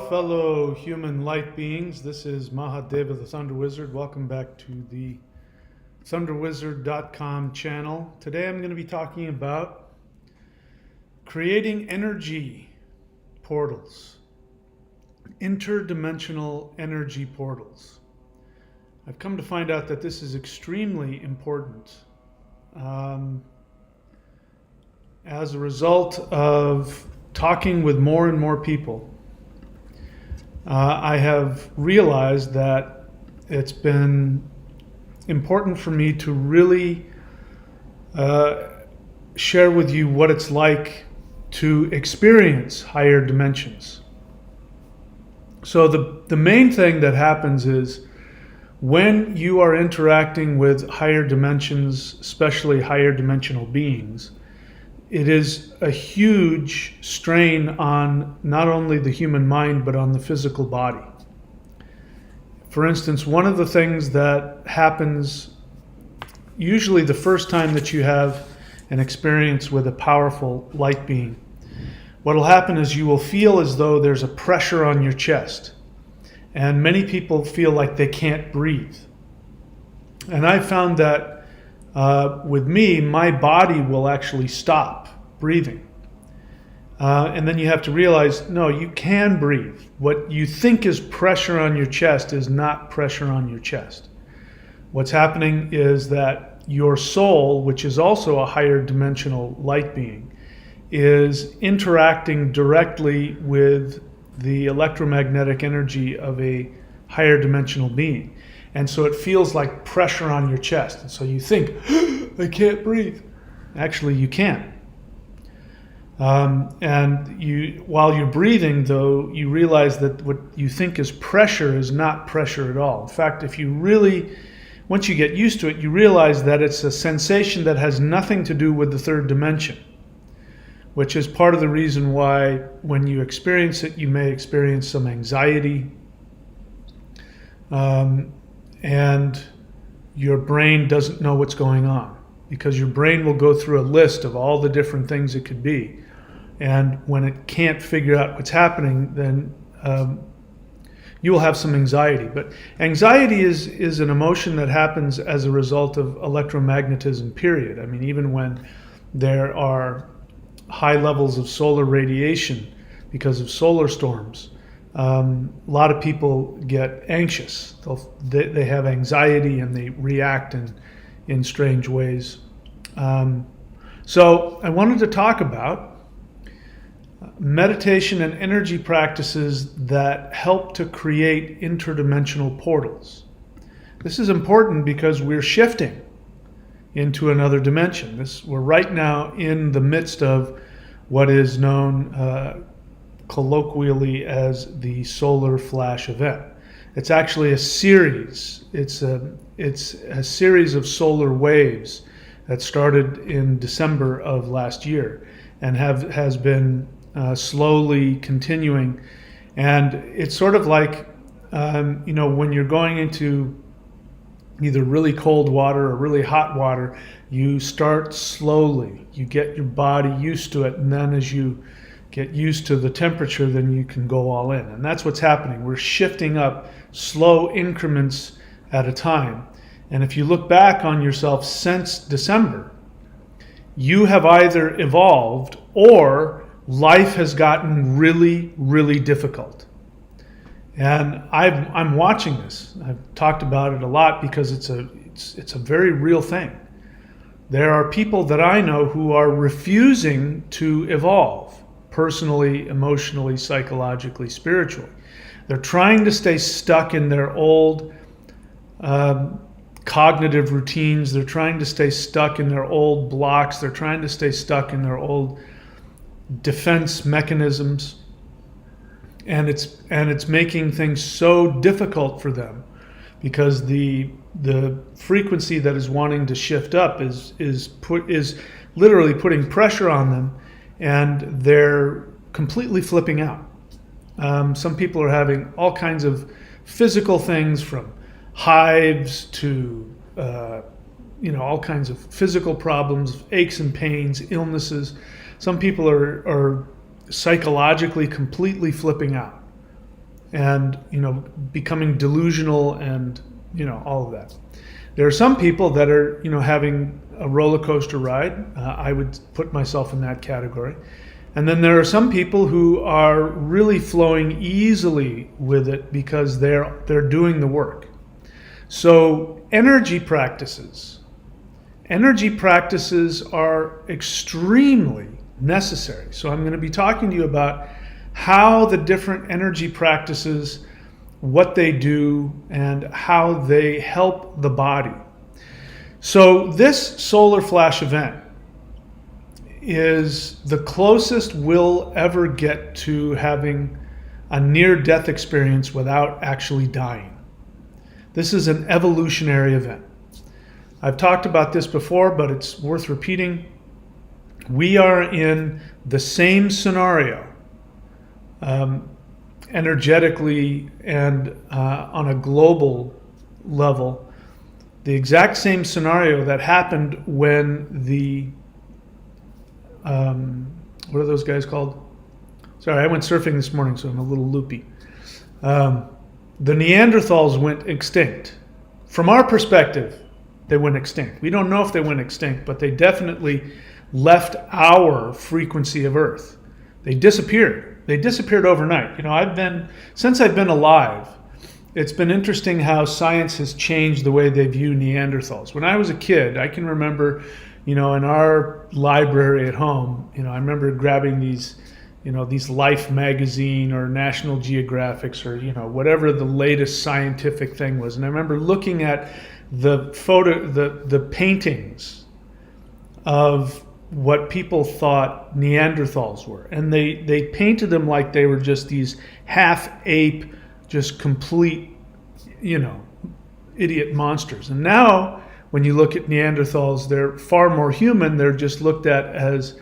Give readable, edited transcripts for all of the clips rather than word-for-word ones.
fellow human light beings. This is Mahadeva the Thunder Wizard. Welcome back to the thunderwizard.com channel. Today I'm going to be talking about creating energy portals, interdimensional energy portals. I've come to find out that this is extremely important as a result of talking with more and more people. I have realized that it's been important for me to really share with you what it's like to experience higher dimensions. So the main thing that happens is when you are interacting with higher dimensions, especially higher dimensional beings, it is a huge strain on not only the human mind, but on the physical body. For instance, one of the things that happens usually the first time that you have an experience with a powerful light being, what will happen is you will feel as though there's a pressure on your chest. And many people feel like they can't breathe. And I found that with me, my body will actually stop breathing. And then you have to realize, no, you can breathe. What you think is pressure on your chest is not pressure on your chest. What's happening is that your soul, which is also a higher dimensional light being, is interacting directly with the electromagnetic energy of a higher dimensional being. And so it feels like pressure on your chest. And so you think, I can't breathe. Actually, you can. And while you're breathing, though, you realize that what you think is pressure is not pressure at all. In fact, once you get used to it, you realize that it's a sensation that has nothing to do with the third dimension, which is part of the reason why when you experience it, you may experience some anxiety, and your brain doesn't know what's going on, because your brain will go through a list of all the different things it could be. And when it can't figure out what's happening, then you will have some anxiety. But anxiety is an emotion that happens as a result of electromagnetism, period. I mean, even when there are high levels of solar radiation because of solar storms, a lot of people get anxious. They have anxiety and they react in strange ways. So I wanted to talk about meditation and energy practices that help to create interdimensional portals. This is important because we're shifting into another dimension. We're right now in the midst of what is known colloquially as the solar flash event. It's actually a series. It's a series of solar waves that started in December of last year and has been slowly continuing. And it's sort of like when you're going into either really cold water or really hot water, you start slowly. You get your body used to it, and then as you get used to the temperature, then you can go all in. And that's what's happening. We're shifting up slow increments at a time. And if you look back on yourself since December, you have either evolved or life has gotten really, really difficult. And I'm watching this. I've talked about it a lot because it's a very real thing. There are people that I know who are refusing to evolve personally, emotionally, psychologically, spiritually. They're trying to stay stuck in their old cognitive routines. They're trying to stay stuck in their old blocks. They're trying to stay stuck in their old defense mechanisms. And it's making things so difficult for them because the frequency that is wanting to shift up is literally putting pressure on them, and they're completely flipping out. Some people are having all kinds of physical things, from hives to all kinds of physical problems, aches and pains, illnesses. Some people are psychologically completely flipping out. and becoming delusional and all of that. There are some people that are having a roller coaster ride. I would put myself in that category. And then there are some people who are really flowing easily with it because they're doing the work. So energy practices are extremely necessary. So I'm going to be talking to you about how the different energy practices, what they do, and how they help the body. So this solar flash event is the closest we'll ever get to having a near-death experience without actually dying. This is an evolutionary event. I've talked about this before, but it's worth repeating. We are in the same scenario, energetically and on a global level, the exact same scenario that happened when the what are those guys called? Sorry, I went surfing this morning, so I'm a little loopy. The Neanderthals went extinct. From our perspective, they went extinct. We don't know if they went extinct, but they definitely left our frequency of Earth. They disappeared. They disappeared overnight. Since I've been alive, it's been interesting how science has changed the way they view Neanderthals. When I was a kid, I can remember, in our library at home, I remember grabbing these Life magazine or National Geographics or, whatever the latest scientific thing was. And I remember looking at the paintings of what people thought Neanderthals were. And they painted them like they were just these half-ape, just complete, idiot monsters. And now, when you look at Neanderthals, they're far more human. They're just looked at as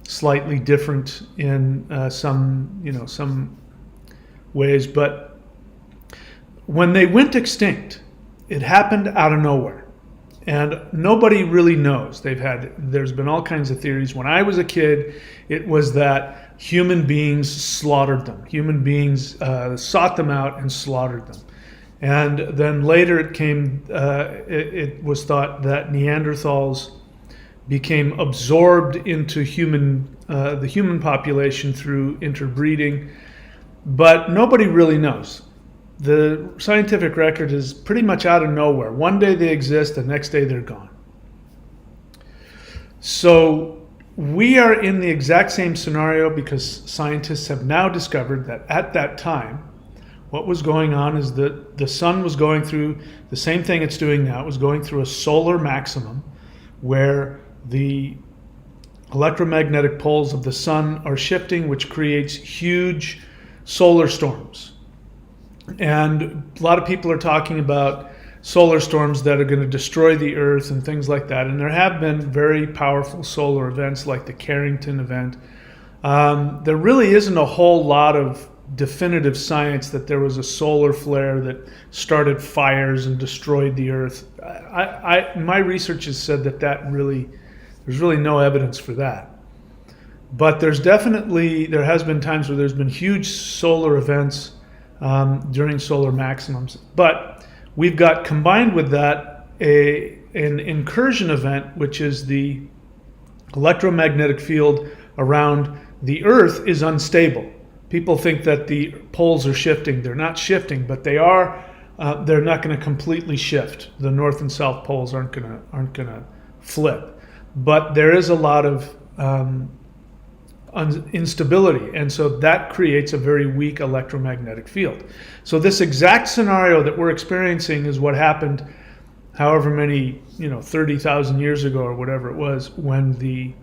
slightly different in some ways. But when they went extinct, it happened out of nowhere. And nobody really knows. There's been all kinds of theories. When I was a kid, it was that human beings slaughtered them. Human beings sought them out and slaughtered them. And then later it was thought that Neanderthals became absorbed into the human population through interbreeding. But nobody really knows. The scientific record is pretty much out of nowhere. One day they exist, the next day they're gone. So we are in the exact same scenario because scientists have now discovered that at that time, what was going on is that the sun was going through the same thing it's doing now. It was going through a solar maximum where the electromagnetic poles of the sun are shifting, which creates huge solar storms. And a lot of people are talking about solar storms that are going to destroy the Earth and things like that. And there have been very powerful solar events like the Carrington event. There really isn't a whole lot of definitive science that there was a solar flare that started fires and destroyed the Earth. My research has said that there's really no evidence for that. But there has been times where there's been huge solar events during solar maximums. But we've got combined with that an incursion event, which is the electromagnetic field around the Earth is unstable. People think that the poles are shifting. They're not shifting, but they are. They're not going to completely shift. The north and south poles aren't going to flip. But there is a lot of instability, and so that creates a very weak electromagnetic field. So this exact scenario that we're experiencing is what happened however many 30,000 years ago or whatever it was when the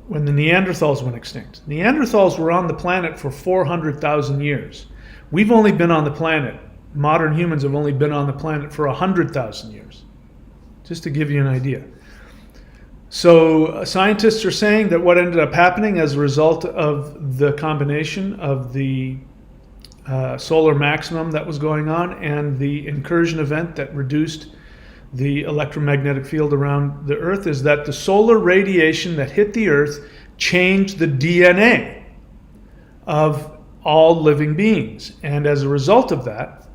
Neanderthals went extinct. Neanderthals were on the planet for 400,000 years. We've only been on the planet, modern humans have only been on the planet for 100,000 years, just to give you an idea. So scientists are saying that what ended up happening as a result of the combination of the solar maximum that was going on and the incursion event that reduced the electromagnetic field around the Earth is that the solar radiation that hit the Earth changed the DNA of all living beings. And as a result of that,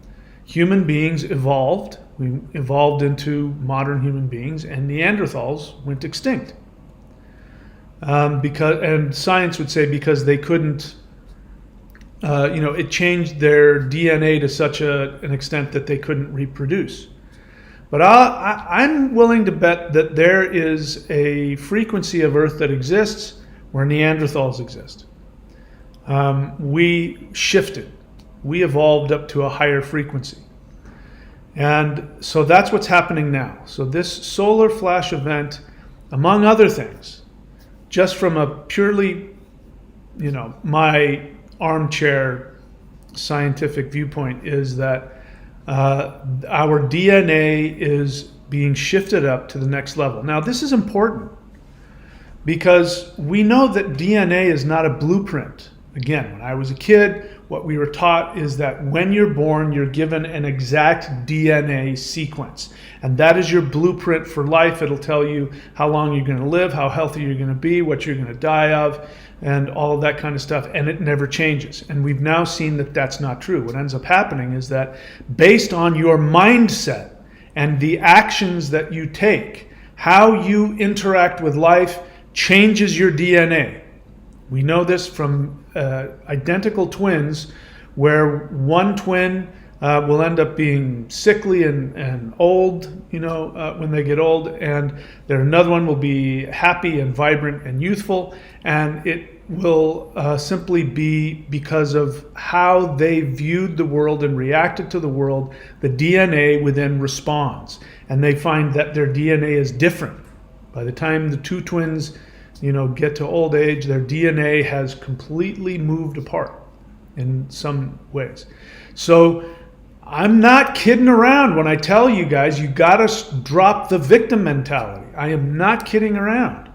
human beings evolved. We evolved into modern human beings, and Neanderthals went extinct. And science would say because they couldn't, it changed their DNA to such an extent that they couldn't reproduce. But I'm willing to bet that there is a frequency of Earth that exists where Neanderthals exist. We shifted. We evolved up to a higher frequency. And so that's what's happening now. So this solar flash event, among other things, just from a purely, my armchair scientific viewpoint, is that our DNA is being shifted up to the next level. Now, this is important because we know that DNA is not a blueprint. Again, when I was a kid, what we were taught is that when you're born, you're given an exact DNA sequence. And that is your blueprint for life. It'll tell you how long you're going to live, how healthy you're going to be, what you're going to die of, and all of that kind of stuff. And it never changes. And we've now seen that that's not true. What ends up happening is that based on your mindset and the actions that you take, how you interact with life changes your DNA. We know this from identical twins, where one twin will end up being sickly and old, when they get old, and another one will be happy and vibrant and youthful, and it will simply be because of how they viewed the world and reacted to the world. The DNA within responds, and they find that their DNA is different. By the time the two twins get to old age, their DNA has completely moved apart in some ways. So I'm not kidding around when I tell you guys, you got to drop the victim mentality. I am not kidding around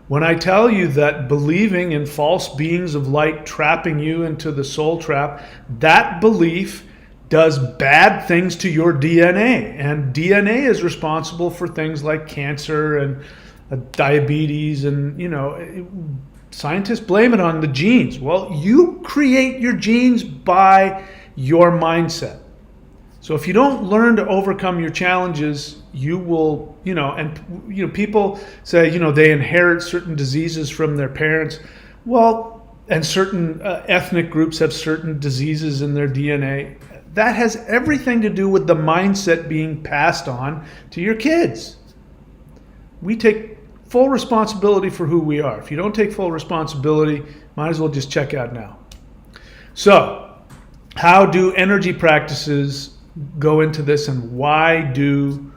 when I tell you that believing in false beings of light trapping you into the soul trap, that belief does bad things to your DNA. And DNA is responsible for things like cancer and diabetes, and scientists blame it on the genes. Well, you create your genes by your mindset. So if you don't learn to overcome your challenges, you will, people say, they inherit certain diseases from their parents. Well, and certain ethnic groups have certain diseases in their DNA. That has everything to do with the mindset being passed on to your kids. We take full responsibility for who we are. If you don't take full responsibility, might as well just check out now. So, how do energy practices go into this, and why do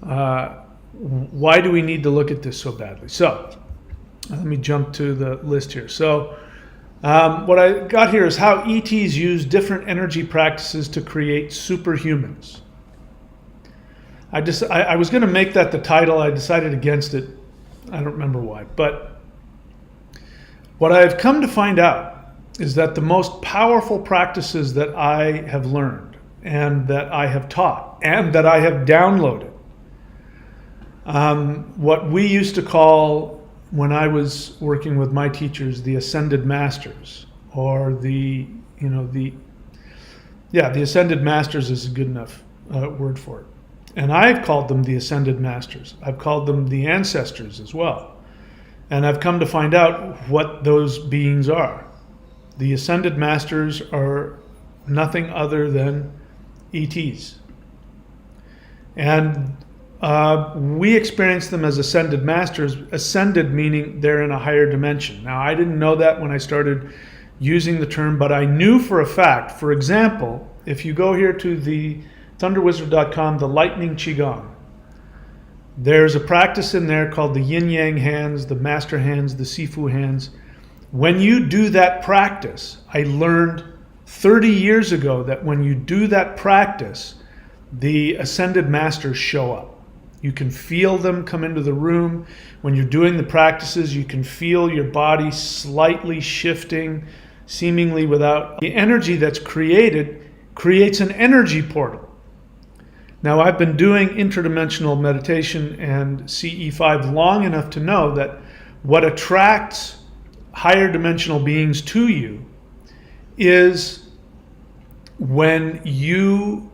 we need to look at this so badly? So, let me jump to the list here. So, what I got here is how ETs use different energy practices to create superhumans. I was going to make that the title. I decided against it. I don't remember why. But what I've come to find out is that the most powerful practices that I have learned and that I have taught and that I have downloaded, what we used to call, when I was working with my teachers, the Ascended Masters, or the Ascended Masters is a good enough word for it. And I've called them the Ascended Masters. I've called them the Ancestors as well. And I've come to find out what those beings are. The Ascended Masters are nothing other than ETs. And we experience them as Ascended Masters, ascended meaning they're in a higher dimension. Now, I didn't know that when I started using the term, but I knew for a fact. For example, if you go here to the thunderwizard.com, the lightning qigong, there's a practice in there called the yin yang hands, the master hands, the sifu hands. When you do that practice, I learned 30 years ago that when you do that practice, the ascended masters show up. You can feel them come into the room. When you're doing the practices, you can feel your body slightly shifting, seemingly without. The energy that's created creates an energy portal. Now, I've been doing interdimensional meditation and CE5 long enough to know that what attracts higher dimensional beings to you is when you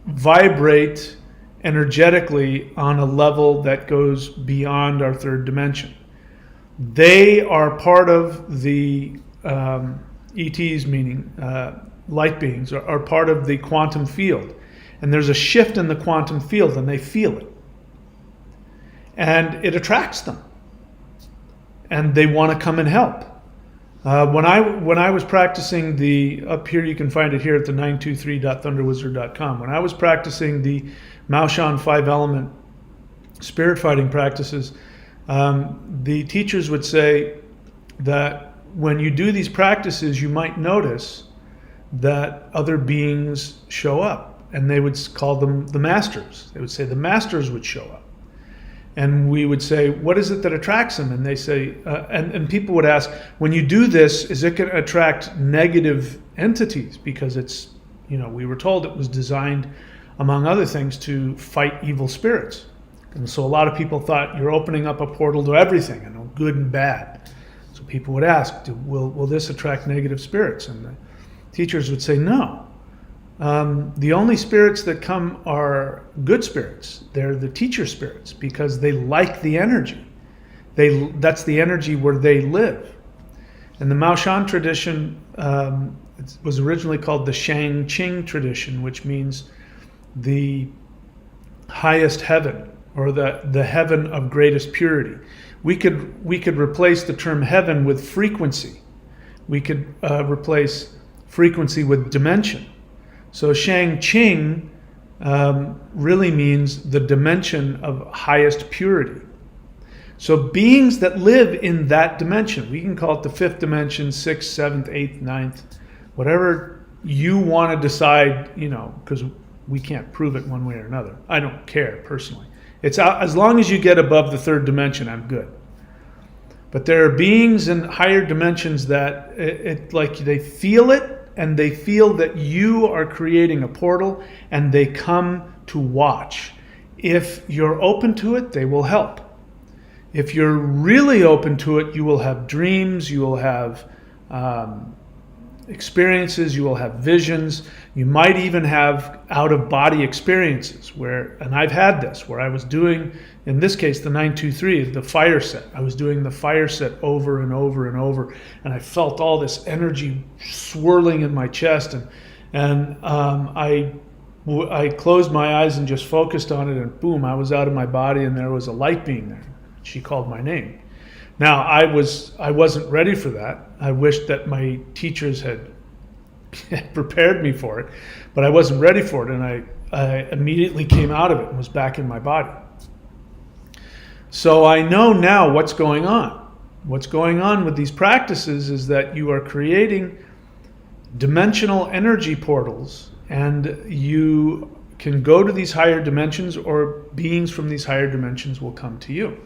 vibrate energetically on a level that goes beyond our third dimension. They are part of the ETs, meaning light beings, are part of the quantum field. And there's a shift in the quantum field, and they feel it. And it attracts them. And they want to come and help. When I was practicing up here, you can find it here at the 923.thunderwizard.com. When I was practicing the Maoshan 5-element spirit fighting practices, the teachers would say that when you do these practices, you might notice that other beings show up, and they would call them the masters. They would say the masters would show up. And we would say, what is it that attracts them? And they say, and people would ask, when you do this, is it going to attract negative entities? Because it's, we were told it was designed, among other things, to fight evil spirits. And so a lot of people thought you're opening up a portal to everything, good and bad. So people would ask, will this attract negative spirits? And the teachers would say, no. The only spirits that come are good spirits. They're the teacher spirits because they like the energy. That's the energy where they live. And the Maoshan tradition was originally called the Shang-Qing tradition, which means the highest heaven, or the heaven of greatest purity. We could replace the term heaven with frequency. We could replace frequency with dimension. So Shang-Qing really means the dimension of highest purity. So beings that live in that dimension, we can call it the fifth dimension, sixth, seventh, eighth, ninth, whatever you want to decide, because we can't prove it one way or another. I don't care personally. It's as long as you get above the third dimension, I'm good. But there are beings in higher dimensions that like they feel it, and they feel that you are creating a portal, and they come to watch. If you're open to it, they will help. If you're really open to it, you will have dreams, you will have experiences, you will have visions. You might even have out-of-body experiences and I've had this, where I was doing, in this case, the 923, the fire set. I was doing the fire set over and over and over, and I felt all this energy swirling in my chest, and I closed my eyes and just focused on it, and boom, I was out of my body, and there was a light being there. She called my name. Now, I wasn't ready for that. I wished that my teachers had prepared me for it, but I wasn't ready for it, and I immediately came out of it and was back in my body. So I know now what's going on. What's going on with these practices is that you are creating dimensional energy portals, and you can go to these higher dimensions, or beings from these higher dimensions will come to you.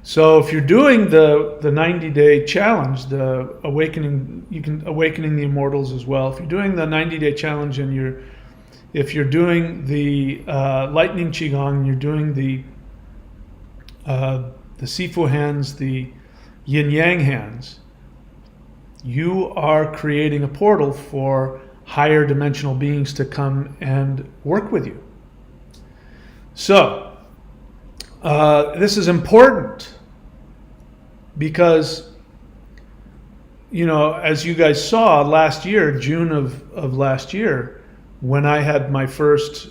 So if you're doing the 90-day challenge, the awakening the immortals as well. If you're doing the 90-day challenge, and if you're doing the lightning qigong, you're doing the Sifu hands, the yin yang hands, you are creating a portal for higher dimensional beings to come and work with you. So this is important because, as you guys saw last year, June of last year, when I had my first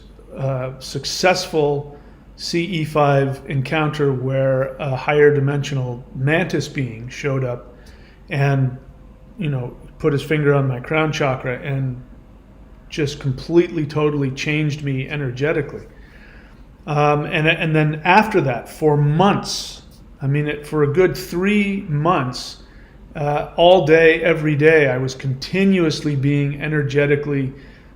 successful CE5 encounter where a higher dimensional mantis being showed up and, put his finger on my crown chakra and just completely, totally changed me energetically. And then after that, for months, for a good 3 months, all day, every day, I was continuously being energetically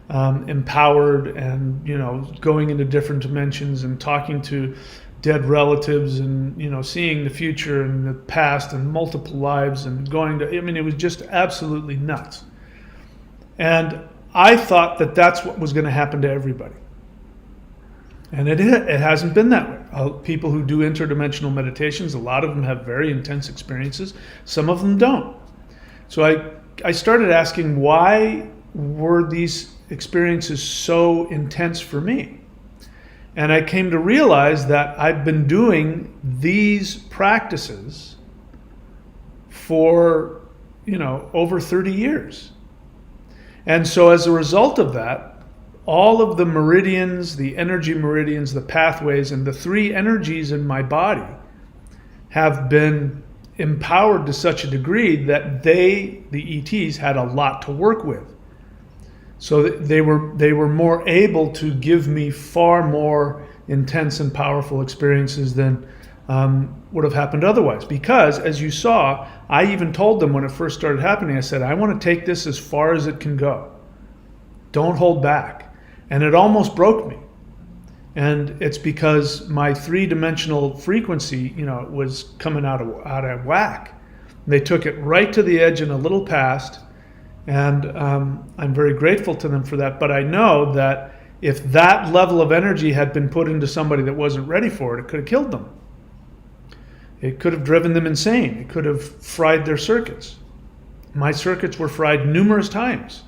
empowered, and going into different dimensions and talking to dead relatives, and seeing the future and the past and multiple lives, and it was just absolutely nuts. And I thought that that's what was going to happen to everybody. And it hasn't been that way. People who do interdimensional meditations, a lot of them have very intense experiences. Some of them don't. So I started asking, why were these experiences so intense for me? And I came to realize that I've been doing these practices for, over 30 years. And so as a result of that, all of the meridians, the energy meridians, the pathways, and the 3 energies in my body have been empowered to such a degree that the ETs, had a lot to work with. So they were more able to give me far more intense and powerful experiences than would have happened otherwise. Because, as you saw, I even told them when it first started happening, I said, I want to take this as far as it can go. Don't hold back. And it almost broke me. And it's because my 3-dimensional frequency, was coming out of whack. They took it right to the edge and a little past. And I'm very grateful to them for that. But I know that if that level of energy had been put into somebody that wasn't ready for it, it could have killed them. It could have driven them insane. It could have fried their circuits. My circuits were fried numerous times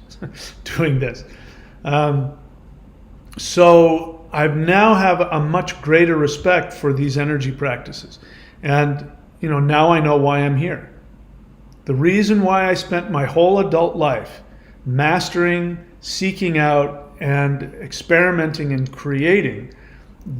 doing this. So I now have a much greater respect for these energy practices. And, now I know why I'm here. The reason why I spent my whole adult life mastering, seeking out, and experimenting and creating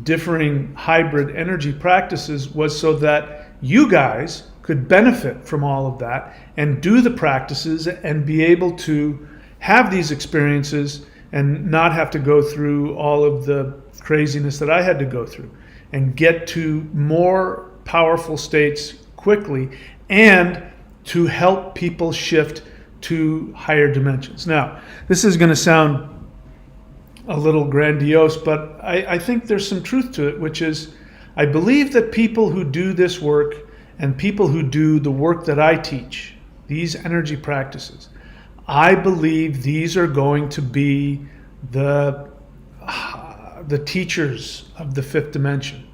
differing hybrid energy practices was so that you guys could benefit from all of that and do the practices and be able to have these experiences and not have to go through all of the craziness that I had to go through, and get to more powerful states quickly, and to help people shift to higher dimensions. Now, this is going to sound a little grandiose, but I think there's some truth to it, which is, I believe that people who do this work and people who do the work that I teach, these energy practices, I believe these are going to be the teachers of the 5th dimension.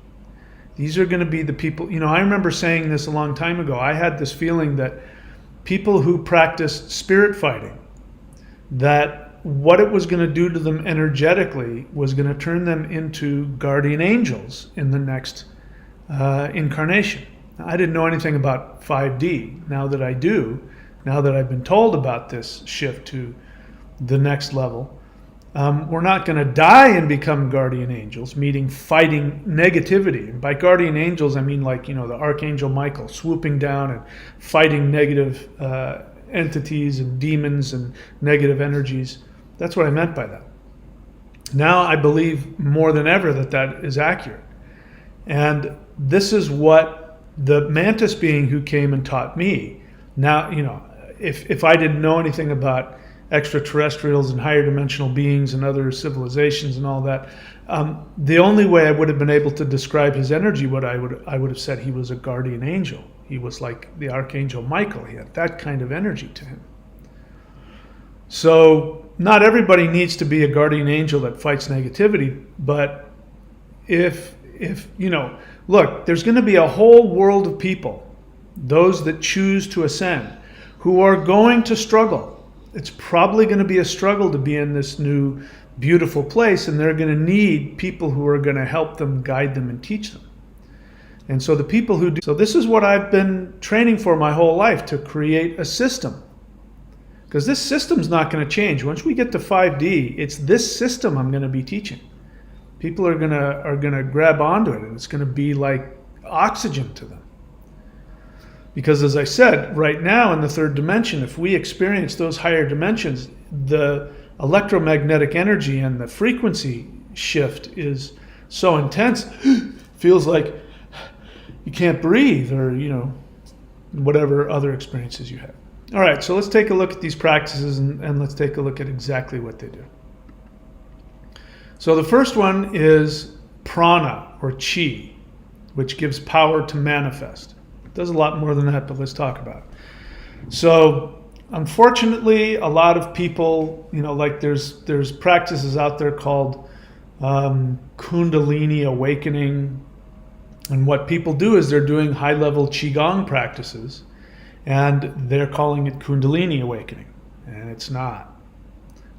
These are going to be the people, I remember saying this a long time ago. I had this feeling that people who practiced spirit fighting, that what it was going to do to them energetically was going to turn them into guardian angels in the next incarnation. Now, I didn't know anything about 5D. Now that I do, now that I've been told about this shift to the next level, we're not going to die and become guardian angels, meaning fighting negativity. And by guardian angels, I mean like, the Archangel Michael swooping down and fighting negative entities and demons and negative energies. That's what I meant by that. Now I believe more than ever that that is accurate. And this is what the mantis being who came and taught me. Now, if I didn't know anything about extraterrestrials and higher dimensional beings and other civilizations and all that, the only way I would have been able to describe his energy, I would have said he was a guardian angel. He was like the Archangel Michael. He had that kind of energy to him. So not everybody needs to be a guardian angel that fights negativity, but if look, there's going to be a whole world of people, those that choose to ascend, who are going to struggle. It's probably going to be a struggle to be in this new beautiful place, and they're going to need people who are going to help them, guide them, and teach them. And so the people who do, so this is what I've been training for my whole life, to create a system. Because this system's not going to change. Once we get to 5D, it's this system I'm going to be teaching. People are going to grab onto it, and it's going to be like oxygen to them. Because as I said, right now in the 3rd dimension, if we experience those higher dimensions, the electromagnetic energy and the frequency shift is so intense, feels like you can't breathe, or, whatever other experiences you have. All right, so let's take a look at these practices, and let's take a look at exactly what they do. So the first one is prana, or chi, which gives power to manifest. It does a lot more than that, but let's talk about it. So unfortunately, a lot of people, like there's practices out there called Kundalini awakening. And what people do is they're doing high-level Qigong practices. And they're calling it Kundalini awakening, and it's not.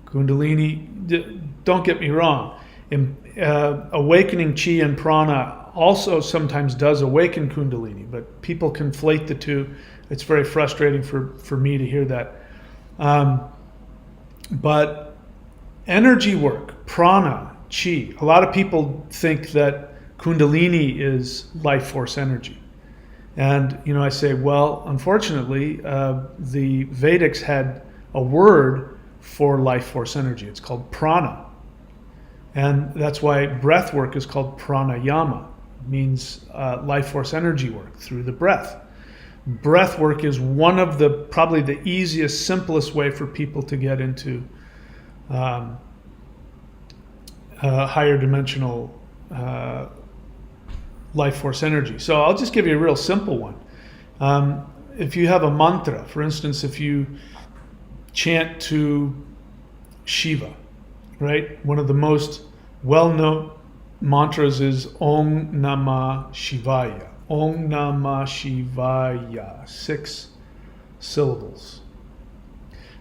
Kundalini, don't get me wrong, awakening chi and prana also sometimes does awaken Kundalini, but people conflate the two. It's very frustrating for me to hear that. But energy work, prana, chi, a lot of people think that Kundalini is life force energy. And, I say, well, unfortunately, the Vedics had a word for life force energy. It's called prana. And that's why breath work is called pranayama. It means life force energy work through the breath. Breath work is one of probably the easiest, simplest way for people to get into higher dimensional life force energy. So I'll just give you a real simple one. If you have a mantra, for instance, if you chant to Shiva, right? One of the most well-known mantras is Om Namah Shivaya. Om Namah Shivaya, 6 syllables.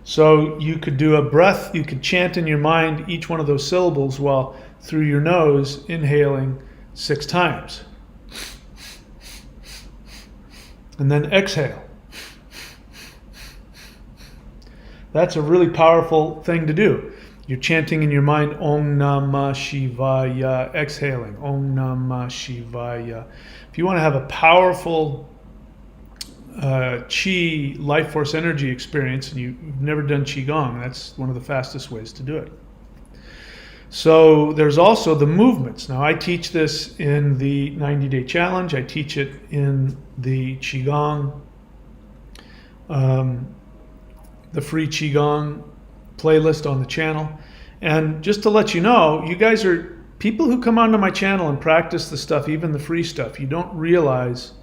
So you could do a breath, you could chant in your mind each one of those syllables while through your nose inhaling 6 times. And then exhale. That's a really powerful thing to do. You're chanting in your mind, Om Namah Shivaya, exhaling, Om Namah Shivaya. If you want to have a powerful chi, life force energy experience, and you've never done Qigong, that's one of the fastest ways to do it. So there's also the movements. Now I teach this in the 90-day challenge. I teach it in the Qigong, the free Qigong playlist on the channel. And just to let you know, you guys are people who come onto my channel and practice the stuff, even the free stuff. You don't realize,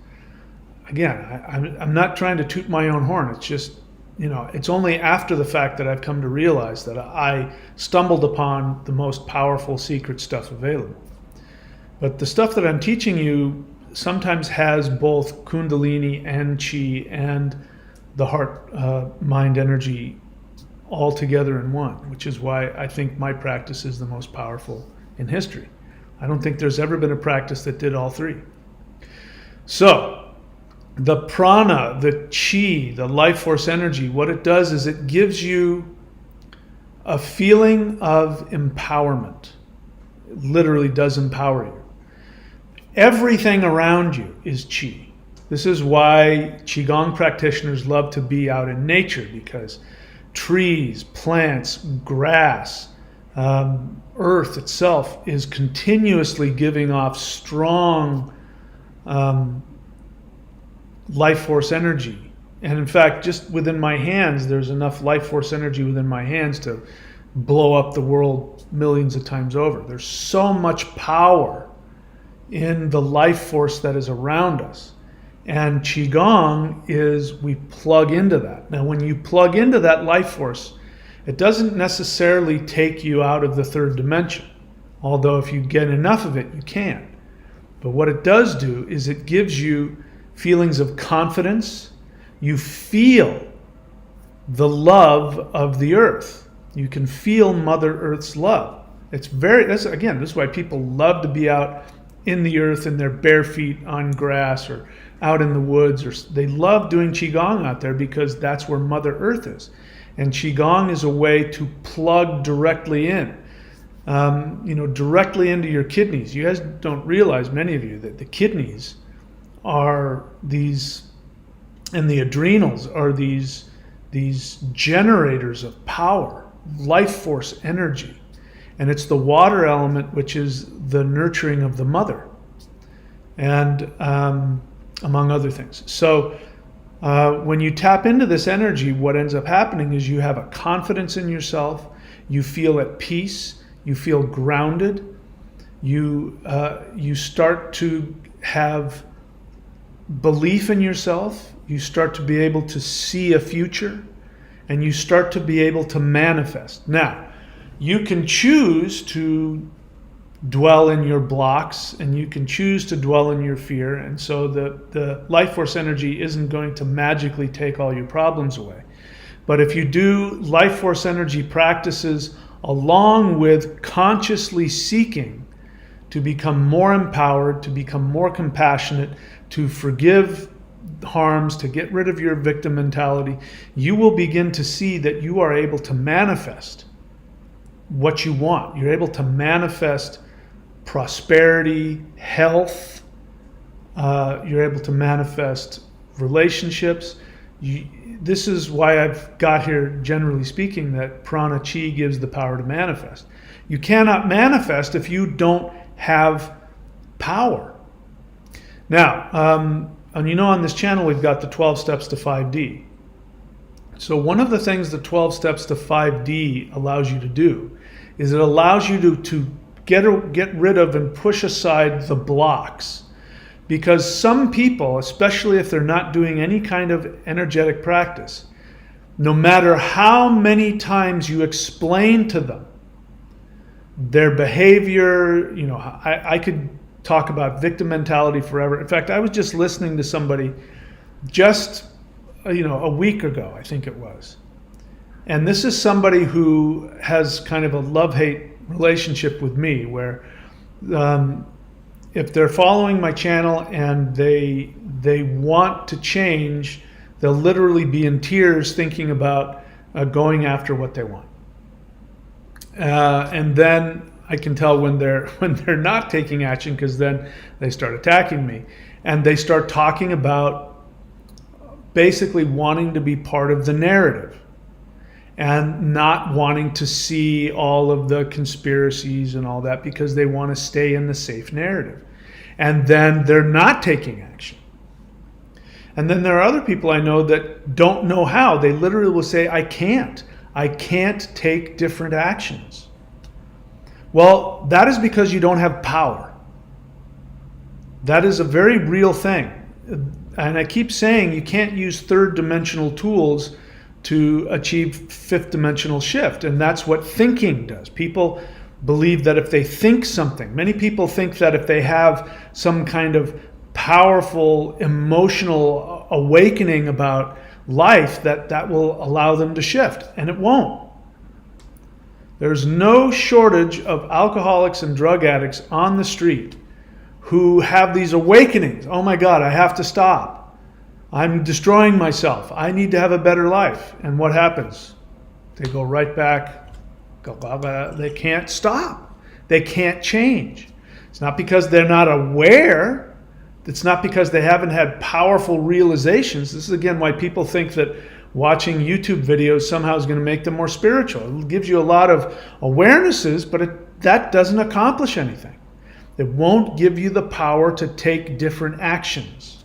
again, I'm not trying to toot my own horn. It's just, it's only after the fact that I've come to realize that I stumbled upon the most powerful secret stuff available. But the stuff that I'm teaching you sometimes has both Kundalini and Chi and the heart, mind energy all together in one, which is why I think my practice is the most powerful in history. I don't think there's ever been a practice that did all three. So the prana, the chi, the life force energy, what it does is it gives you a feeling of empowerment. It literally does empower you. Everything around you is chi. This is why Qigong practitioners love to be out in nature, because trees, plants, grass, earth itself is continuously giving off strong life force energy. And in fact, just within my hands, there's enough life force energy within my hands to blow up the world millions of times over. There's so much power in the life force that is around us. And Qigong is we plug into that. Now, when you plug into that life force, it doesn't necessarily take you out of the third dimension. Although if you get enough of it, you can. But what it does do is it gives you feelings of confidence. You feel the love of the earth. You can feel Mother Earth's love. This is why people love to be out in the earth in their bare feet on grass or out in the woods, or they love doing Qigong out there because that's where Mother Earth is. And Qigong is a way to plug directly in, directly into your kidneys. You guys don't realize, many of you, that the kidneys are these, and the adrenals are these generators of power, life force energy. And it's the water element, which is the nurturing of the mother, and among other things. So when you tap into this energy, what ends up happening is you have a confidence in yourself, you feel at peace, you feel grounded, you start to have belief in yourself, you start to be able to see a future, and you start to be able to manifest. Now, you can choose to dwell in your blocks, and you can choose to dwell in your fear. And so the life force energy isn't going to magically take all your problems away. But if you do life force energy practices along with consciously seeking to become more empowered, to become more compassionate, to forgive harms, to get rid of your victim mentality, you will begin to see that you are able to manifest what you want. You're able to manifest prosperity, health. You're able to manifest relationships. This is why I've got here, generally speaking, that prana chi gives the power to manifest. You cannot manifest if you don't have power. Now, and you know, on this channel we've got the 12 steps to 5D. So one of the things the 12 steps to 5D allows you to do is it allows you to get rid of and push aside the blocks. Because some people, especially if they're not doing any kind of energetic practice, no matter how many times you explain to them their behavior, you know, I could talk about victim mentality forever. In fact, I was just listening to somebody just, a week ago, I think it was. And this is somebody who has kind of a love-hate relationship with me, where if they're following my channel and they want to change, they'll literally be in tears thinking about going after what they want. And then I can tell when they're not taking action, because then they start attacking me, and they start talking about basically wanting to be part of the narrative and not wanting to see all of the conspiracies and all that, because they want to stay in the safe narrative. And then they're not taking action. And then there are other people I know that don't know how. They literally will say, I can't take different actions. Well, that is because you don't have power. That is a very real thing. And I keep saying you can't use third dimensional tools to achieve fifth dimensional shift. And that's what thinking does. People believe that if they think something, many people think that if they have some kind of powerful emotional awakening about life, that will allow them to shift, and it won't. There's no shortage of alcoholics and drug addicts on the street who have these awakenings. Oh my God, I have to stop. I'm destroying myself. I need to have a better life. And what happens? They go right back. They can't stop. They can't change. It's not because they're not aware. It's not because they haven't had powerful realizations. This is again why people think that watching YouTube videos somehow is going to make them more spiritual. It gives you a lot of awarenesses, but that doesn't accomplish anything. It won't give you the power to take different actions.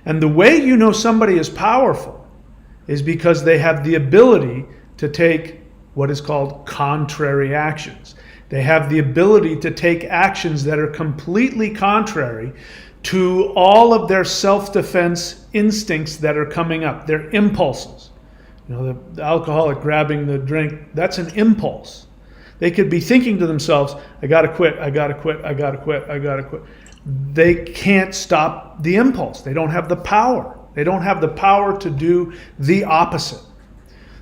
And the way you know somebody is powerful is because they have the ability to take what is called contrary actions. They have the ability to take actions that are completely contrary to all of their self-defense instincts that are coming up, their impulses. The alcoholic grabbing the drink, that's an impulse. They could be thinking to themselves, I gotta quit, I gotta quit, I gotta quit, I gotta quit. They can't stop the impulse. They don't have the power. They don't have the power to do the opposite.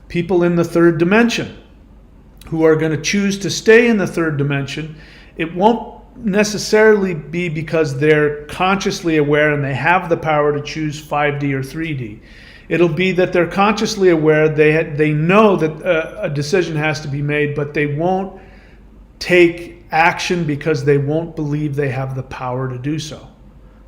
People in the third dimension who are going to choose to stay in the third dimension, it won't necessarily be because they're consciously aware and they have the power to choose 5D or 3D. It'll be that they're consciously aware, they know that a decision has to be made, but they won't take action because they won't believe they have the power to do so.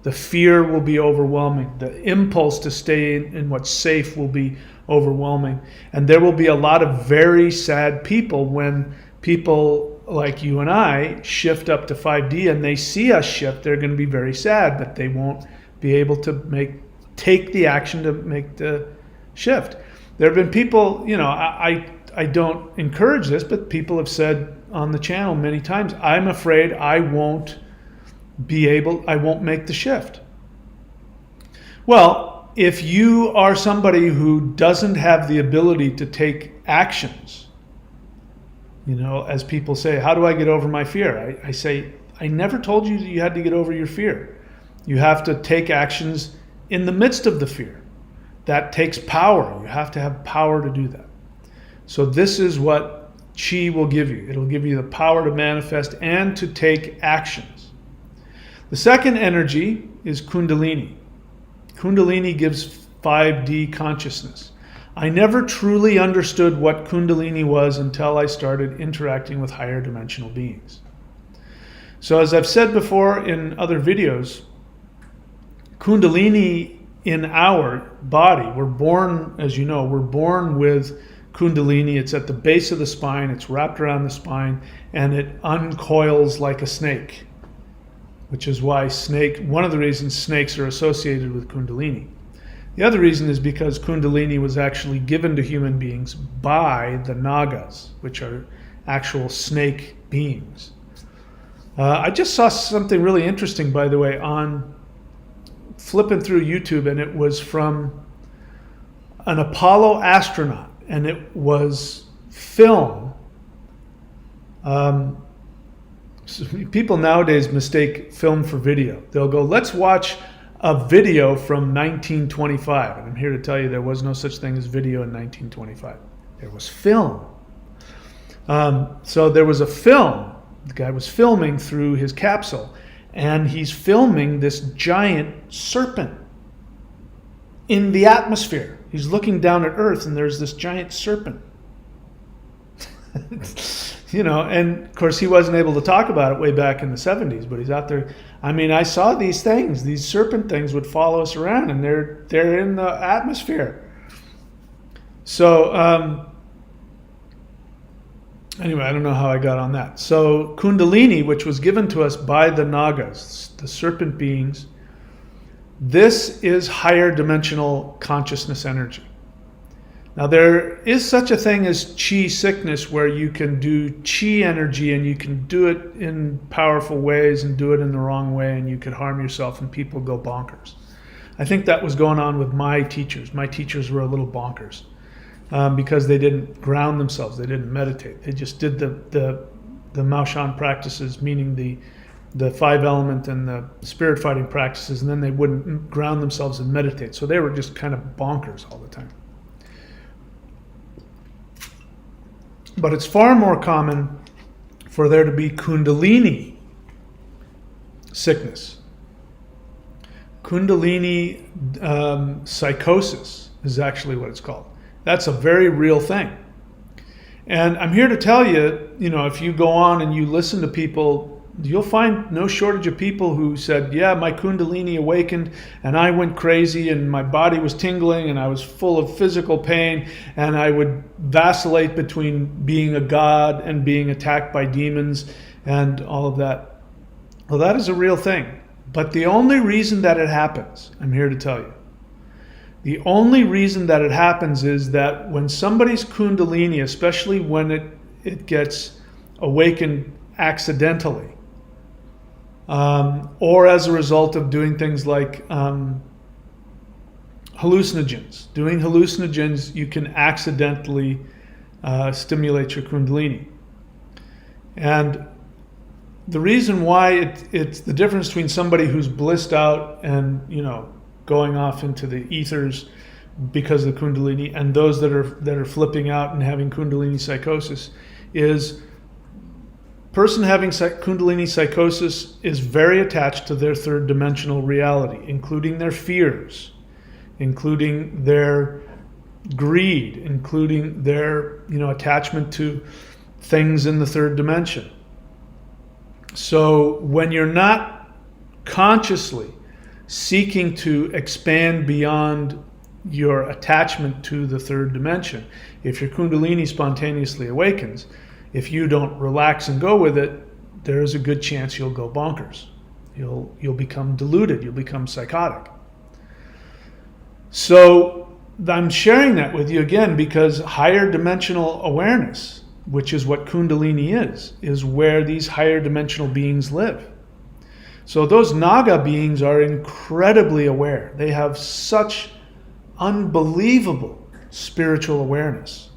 The fear will be overwhelming. The impulse to stay in what's safe will be overwhelming. And there will be a lot of very sad people when people like you and I shift up to 5D and they see us shift. They're going to be very sad, but they won't be able to take the action to make the shift. There have been people, I don't encourage this, but people have said on the channel many times, I'm afraid I won't make the shift. Well, if you are somebody who doesn't have the ability to take actions, You know, as people say, how do I get over my fear? I say, I never told you that you had to get over your fear. You have to take actions in the midst of the fear. That takes power. You have to have power to do that. So this is what Chi will give you. It'll give you the power to manifest and to take actions. The second energy is Kundalini. Kundalini gives 5D consciousness. I never truly understood what Kundalini was until I started interacting with higher dimensional beings. So as I've said before in other videos, Kundalini in our body, we're born, as you know, we're born with Kundalini. It's at the base of the spine, it's wrapped around the spine, and it uncoils like a snake, which is why one of the reasons snakes are associated with Kundalini. The other reason is because Kundalini was actually given to human beings by the Nagas, which are actual snake beings. I just saw something really interesting, by the way, on flipping through YouTube, and it was from an Apollo astronaut, and it was film. So people nowadays mistake film for video. They'll go, let's watch a video from 1925. And I'm here to tell you there was no such thing as video in 1925. There was film. So there was a film. The guy was filming through his capsule, and he's filming this giant serpent in the atmosphere. He's looking down at Earth, and there's this giant serpent. You know, and of course he wasn't able to talk about it way back in the 70s, but he's out there. I mean, I saw these things, these serpent things would follow us around, and they're in the atmosphere. So anyway, I don't know how I got on that. So Kundalini, which was given to us by the Nagas, the serpent beings, this is higher dimensional consciousness energy. Now, there is such a thing as chi sickness, where you can do chi energy and you can do it in powerful ways and do it in the wrong way, and you could harm yourself and people go bonkers. I think that was going on with my teachers. My teachers were a little bonkers because they didn't ground themselves. They didn't meditate. They just did the Maoshan practices, meaning the 5-element and the spirit fighting practices, and then they wouldn't ground themselves and meditate. So they were just kind of bonkers all the time. But it's far more common for there to be Kundalini sickness. Kundalini psychosis is actually what it's called. That's a very real thing. And I'm here to tell you, you know, if you go on and you listen to people, you'll find no shortage of people who said, yeah, my Kundalini awakened and I went crazy and my body was tingling and I was full of physical pain and I would vacillate between being a god and being attacked by demons and all of that. Well, that is a real thing. But the only reason that it happens, I'm here to tell you, the only reason that it happens is that when somebody's Kundalini, especially when it gets awakened accidentally, or as a result of doing things like hallucinogens. Doing hallucinogens, you can accidentally stimulate your Kundalini. And the reason why it's the difference between somebody who's blissed out and, you know, going off into the ethers because of the Kundalini, and those that are flipping out and having Kundalini psychosis, is person having Kundalini psychosis is very attached to their third dimensional reality, including their fears, including their greed, including their, you know, attachment to things in the third dimension. So when you're not consciously seeking to expand beyond your attachment to the third dimension, if your Kundalini spontaneously awakens, if you don't relax and go with it, there is a good chance you'll go bonkers. You'll become deluded. You'll become psychotic. So I'm sharing that with you again because higher dimensional awareness, which is what Kundalini is where these higher dimensional beings live. So those Naga beings are incredibly aware. They have such unbelievable spiritual awareness.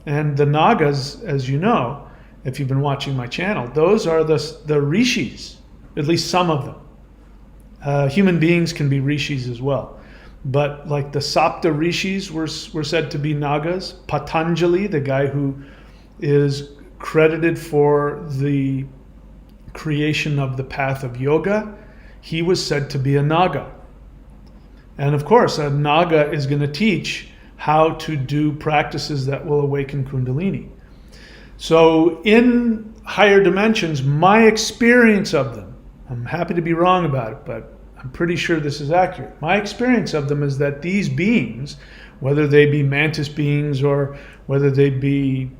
And the Nagas, as you know, if you've been watching my channel. Those are the rishis, at least some of them. Human beings can be rishis as well. But like the Sapta rishis were said to be Nagas. Patanjali, the guy who is credited for the creation of the path of yoga, he was said to be a Naga. And of course, a Naga is going to teach how to do practices that will awaken Kundalini. So in higher dimensions, my experience of them, I'm happy to be wrong about it, but I'm pretty sure this is accurate. My experience of them is that these beings, whether they be mantis beings or whether they be,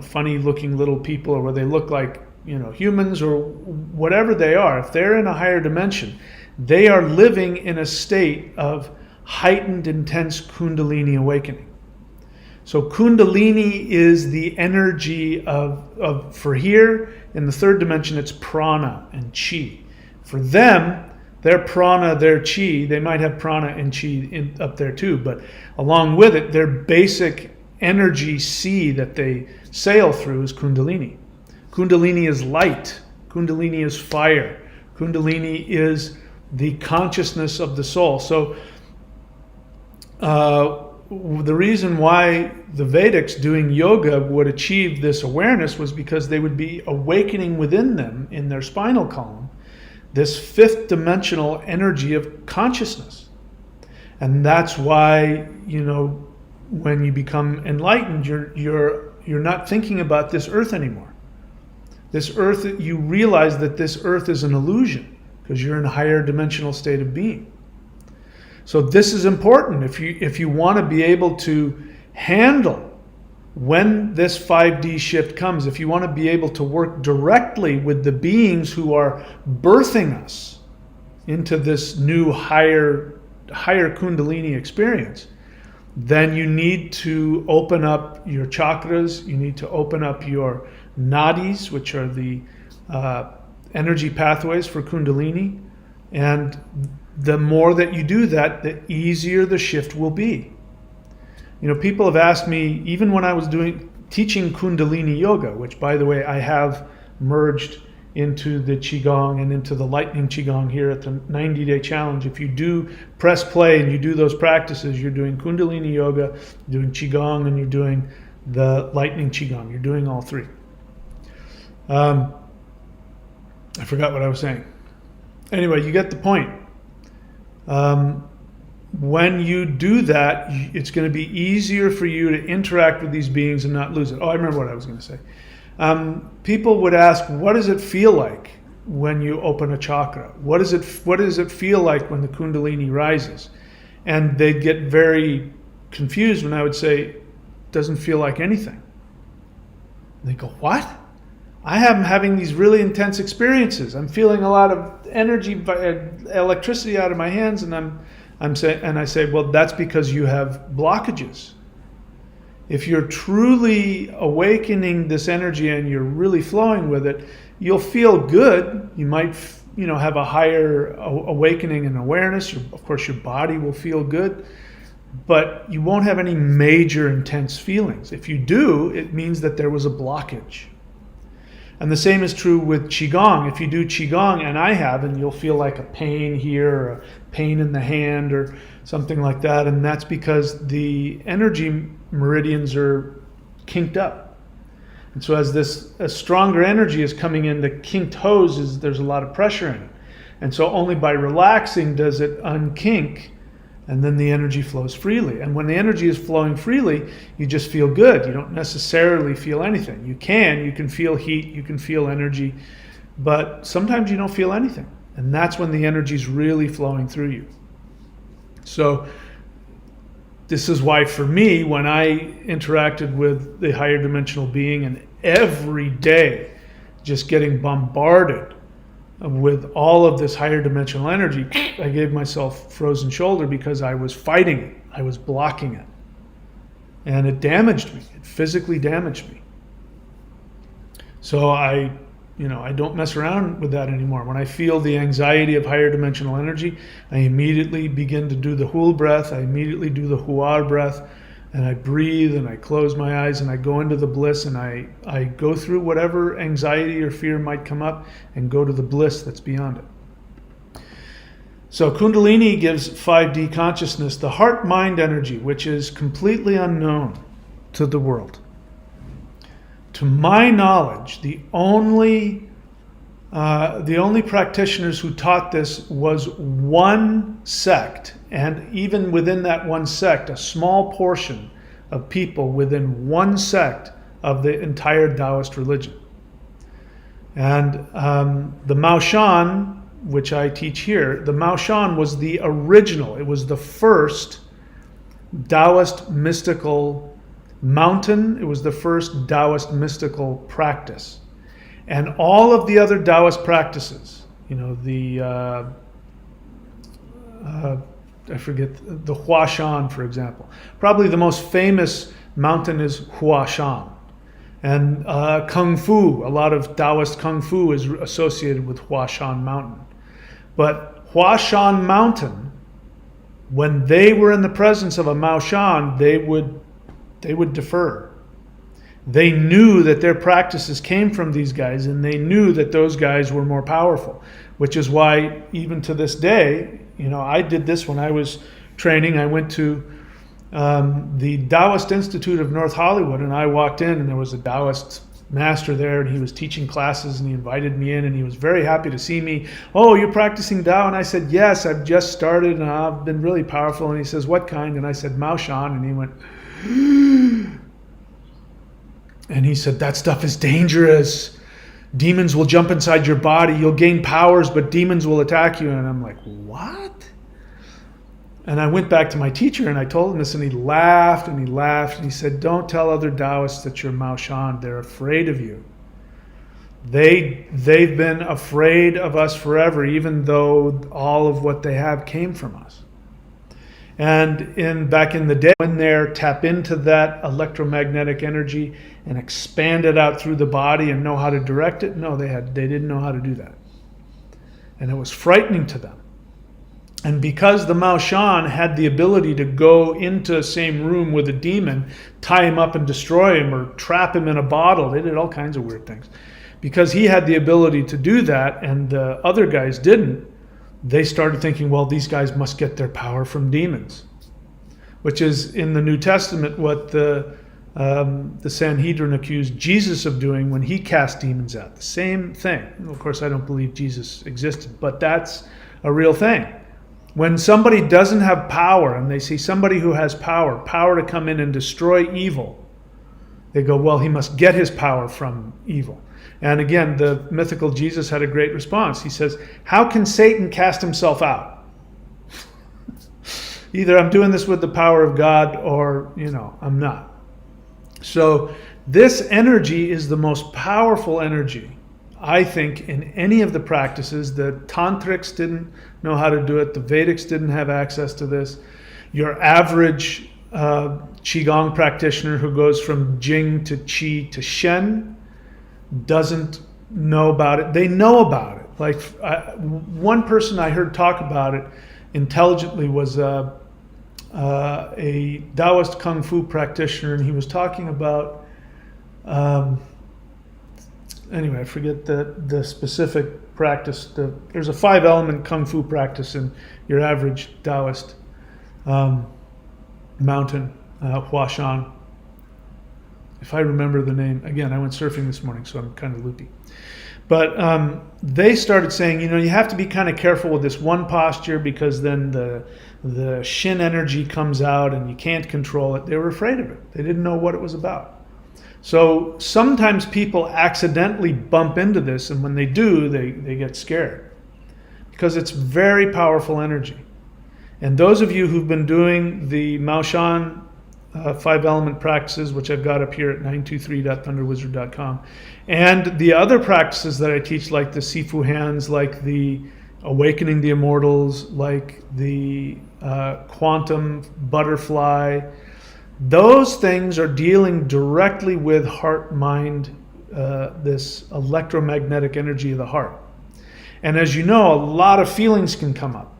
funny looking little people, or whether they look like, humans, or whatever they are, if they're in a higher dimension, they are living in a state of heightened, intense Kundalini awakening. So Kundalini is the energy of for here, in the third dimension, it's prana and chi. For them, their prana, their chi, they might have prana and chi up there too, but along with it, their basic energy sea that they sail through is Kundalini. Kundalini is light. Kundalini is fire. Kundalini is the consciousness of the soul. So the reason why the Vedics doing yoga would achieve this awareness was because they would be awakening within them, in their spinal column, this fifth dimensional energy of consciousness. And that's why, when you become enlightened, you're not thinking about this earth anymore. This earth, you realize that this earth is an illusion because you're in a higher dimensional state of being. So this is important if you want to be able to handle when this 5D shift comes, if you want to be able to work directly with the beings who are birthing us into this new higher Kundalini experience, then you need to open up your chakras, you need to open up your nadis, which are the energy pathways for Kundalini, and the more that you do that, the easier the shift will be. People have asked me, even when I was teaching Kundalini yoga, which by the way, I have merged into the Qigong and into the lightning Qigong here at the 90-day challenge. If you do press play and you do those practices, you're doing Kundalini yoga, you're doing Qigong, and you're doing the lightning Qigong. You're doing all three. I forgot what I was saying. Anyway, you get the point. When you do that, it's going to be easier for you to interact with these beings and not lose it. Oh, I remember what I was going to say. People would ask, what does it feel like when you open a chakra? What does it feel like when the Kundalini rises? And they'd get very confused when I would say, it doesn't feel like anything. And they go, what? I am having these really intense experiences. I'm feeling a lot of energy, electricity out of my hands, and I say, well, that's because you have blockages. If you're truly awakening this energy and you're really flowing with it, you'll feel good. You might, have a higher awakening and awareness. Of course, your body will feel good, but you won't have any major intense feelings. If you do, it means that there was a blockage. And the same is true with Qigong. If you do Qigong, and you'll feel like a pain here or a pain in the hand or something like that. And that's because the energy meridians are kinked up. And so as a stronger energy is coming in, the kinked hose, there's a lot of pressure in it. And so only by relaxing does it unkink, and then the energy flows freely. And when the energy is flowing freely, you just feel good. You don't necessarily feel anything. You can feel heat, you can feel energy, but sometimes you don't feel anything. And that's when the energy is really flowing through you. So this is why for me, when I interacted with the higher dimensional being and every day just getting bombarded with all of this higher dimensional energy, I gave myself frozen shoulder because I was fighting it. I was blocking it. And it damaged me. It physically damaged me. So I don't mess around with that anymore. When I feel the anxiety of higher dimensional energy, I immediately begin to do the Hul breath. I immediately do the Huar breath. and I breathe and I close my eyes and I go into the bliss, and I go through whatever anxiety or fear might come up and go to the bliss that's beyond it. So Kundalini gives 5D consciousness the heart-mind energy, which is completely unknown to the world. To my knowledge, the only practitioners who taught this was one sect, and even within that one sect, a small portion of people within one sect of the entire Taoist religion. And the Maoshan, which I teach here, the Maoshan was the original. It was the first Taoist mystical mountain. It was the first Taoist mystical practice. And all of the other Taoist practices, the I forget, the Huashan, for example. Probably the most famous mountain is Huashan. And Kung Fu, a lot of Taoist Kung Fu is associated with Huashan Mountain. But Huashan Mountain, when they were in the presence of a Maoshan, they would defer. They knew that their practices came from these guys, and they knew that those guys were more powerful, which is why even to this day, I did this when I was training. I went to the Taoist Institute of North Hollywood, and I walked in, and there was a Taoist master there, and he was teaching classes, and he invited me in, and he was very happy to see me. "Oh, you're practicing Tao?" And I said, "Yes, I've just started, and I've been really powerful." And he says, "What kind?" And I said, "Maoshan." And he went, and he said, "That stuff is dangerous. Demons will jump inside your body. You'll gain powers, but demons will attack you." And I'm like, "What?" And I went back to my teacher and I told him this, and he laughed and he laughed and he said, "Don't tell other Taoists that you're Maoshan. They're afraid of you. They've been afraid of us forever, even though all of what they have came from us." And back in the day, when they tap into that electromagnetic energy and expand it out through the body and know how to direct it, no, they didn't know how to do that. And it was frightening to them. And because the Maoshan had the ability to go into the same room with a demon, tie him up and destroy him, or trap him in a bottle, they did all kinds of weird things. Because he had the ability to do that and the other guys didn't, they started thinking, well, these guys must get their power from demons. Which is in the New Testament what the Sanhedrin accused Jesus of doing when he cast demons out. The same thing. Of course, I don't believe Jesus existed, but that's a real thing. When somebody doesn't have power and they see somebody who has power to come in and destroy evil, they go, well, he must get his power from evil. And again, the mythical Jesus had a great response. He says, "How can Satan cast himself out? Either I'm doing this with the power of God or, I'm not." So this energy is the most powerful energy, I think, in any of the practices. The Tantrics didn't know how to do it. The Vedics didn't have access to this. Your average Qigong practitioner who goes from Jing to Qi to Shen doesn't know about it. They know about it. Like one person I heard talk about it intelligently was a Taoist Kung Fu practitioner, and he was talking about anyway, I forget the specific practice. There's a 5-element Kung Fu practice in your average Taoist mountain, Huashan. If I remember the name. Again, I went surfing this morning, so I'm kind of loopy. But they started saying, you have to be kind of careful with this one posture, because then the Shin energy comes out and you can't control it. They were afraid of it. They didn't know what it was about. So sometimes people accidentally bump into this, and when they do, they get scared, because it's very powerful energy. And those of you who've been doing the Maoshan 5-element practices, which I've got up here at 923.thunderwizard.com, and the other practices that I teach, like the Sifu hands, like the Awakening the Immortals, like the Quantum Butterfly, those things are dealing directly with heart, mind, this electromagnetic energy of the heart. And as you know, a lot of feelings can come up.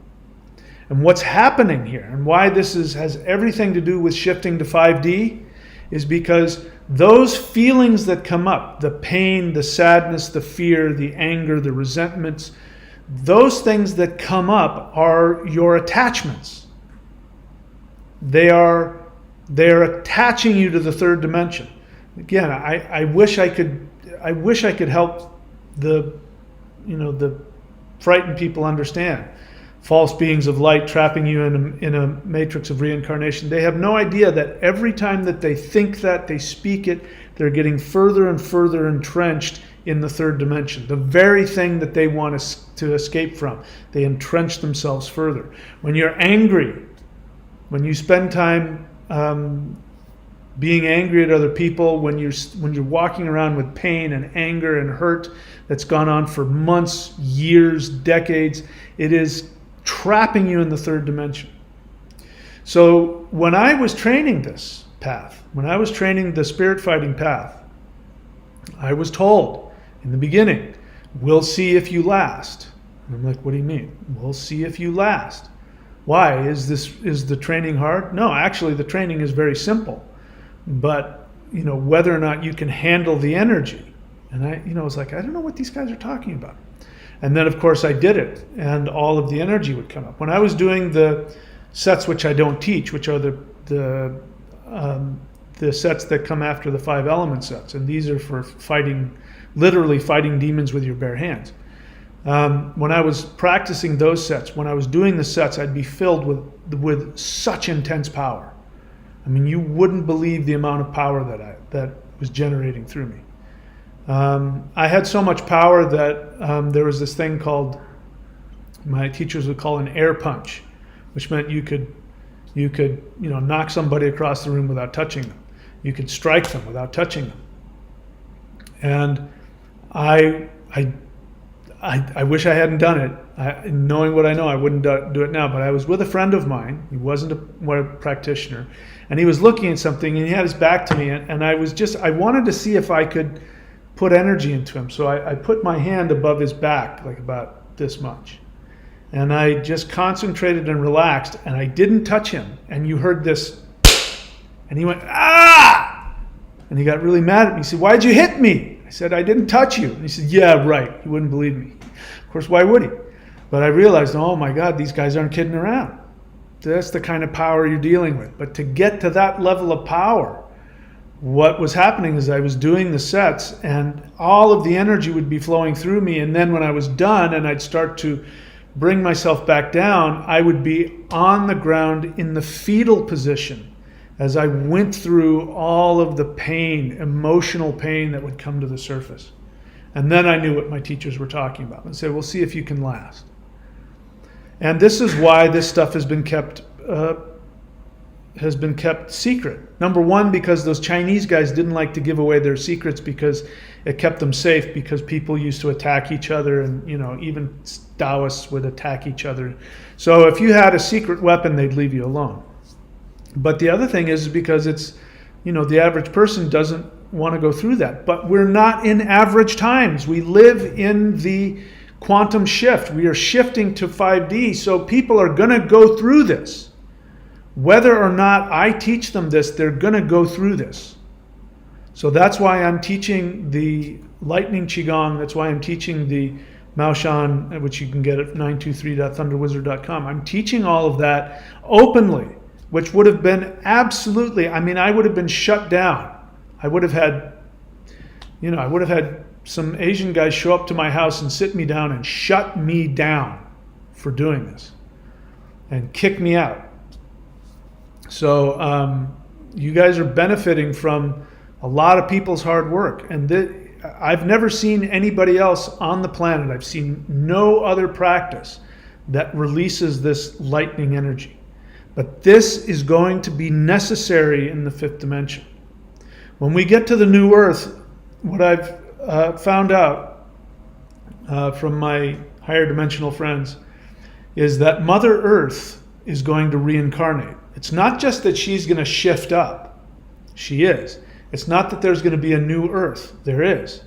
And what's happening here, and why this has everything to do with shifting to 5D, is because those feelings that come up, the pain, the sadness, the fear, the anger, the resentments, those things that come up are your attachments. They are attaching you to the third dimension. Again, I wish I could help the frightened people understand. False beings of light trapping you in a matrix of reincarnation. They have no idea that every time that they think that, they speak it, they're getting further and further entrenched in the third dimension. The very thing that they want to escape from, they entrench themselves further. When you're angry, when you spend time being angry at other people, when you're walking around with pain and anger and hurt that's gone on for months, years, decades, it is trapping you in the third dimension. So when I was training this path, when I was training the spirit fighting path, I was told in the beginning, we'll see if you last. And I'm like, what do you mean? We'll see if you last. Why? Is the training hard? No, actually the training is very simple. But whether or not you can handle the energy. And I was like, I don't know what these guys are talking about. And then, of course, I did it, and all of the energy would come up. When I was doing the sets which I don't teach, which are the sets that come after the 5 element sets, and these are for literally fighting demons with your bare hands. When I was practicing those sets, when I was doing the sets, I'd be filled with such intense power. I mean, you wouldn't believe the amount of power that was generating through me. I had so much power that there was this thing called, my teachers would call an air punch, which meant you could knock somebody across the room without touching them. You could strike them without touching them. And I wish I hadn't done it. Knowing what I know, I wouldn't do it now. But I was with a friend of mine. He wasn't a practitioner, and he was looking at something, and he had his back to me, and I wanted to see if I could put energy into him. So I put my hand above his back, like about this much. And I just concentrated and relaxed, and I didn't touch him. And you heard this, and he went, ah! And he got really mad at me. He said, why'd you hit me? I said, I didn't touch you. And he said, yeah, right. He wouldn't believe me. Of course, why would he? But I realized, oh my God, these guys aren't kidding around. That's the kind of power you're dealing with. But to get to that level of power, what was happening is I was doing the sets, and all of the energy would be flowing through me. And then when I was done and I'd start to bring myself back down, I would be on the ground in the fetal position as I went through all of the pain, emotional pain that would come to the surface. And then I knew what my teachers were talking about and said, we'll see if you can last. And this is why this stuff has been kept secret. Number one, because those Chinese guys didn't like to give away their secrets because it kept them safe, because people used to attack each other, and even Taoists would attack each other. So if you had a secret weapon, they'd leave you alone. But the other thing is because it's, the average person doesn't want to go through that. But we're not in average times. We live in the quantum shift. We are shifting to 5D, so people are going to go through this. Whether or not I teach them this, they're going to go through this. So that's why I'm teaching the Lightning Qigong. That's why I'm teaching the Maoshan, which you can get at 923.thunderwizard.com. I'm teaching all of that openly, which would have been absolutely, I would have been shut down. I would have had some Asian guys show up to my house and sit me down and shut me down for doing this and kick me out. So you guys are benefiting from a lot of people's hard work. And I've never seen anybody else on the planet. I've seen no other practice that releases this lightning energy. But this is going to be necessary in the 5th dimension. When we get to the new Earth, what I've found out from my higher dimensional friends is that Mother Earth is going to reincarnate. It's not just that she's going to shift up. She is. It's not that there's going to be a new Earth. There is.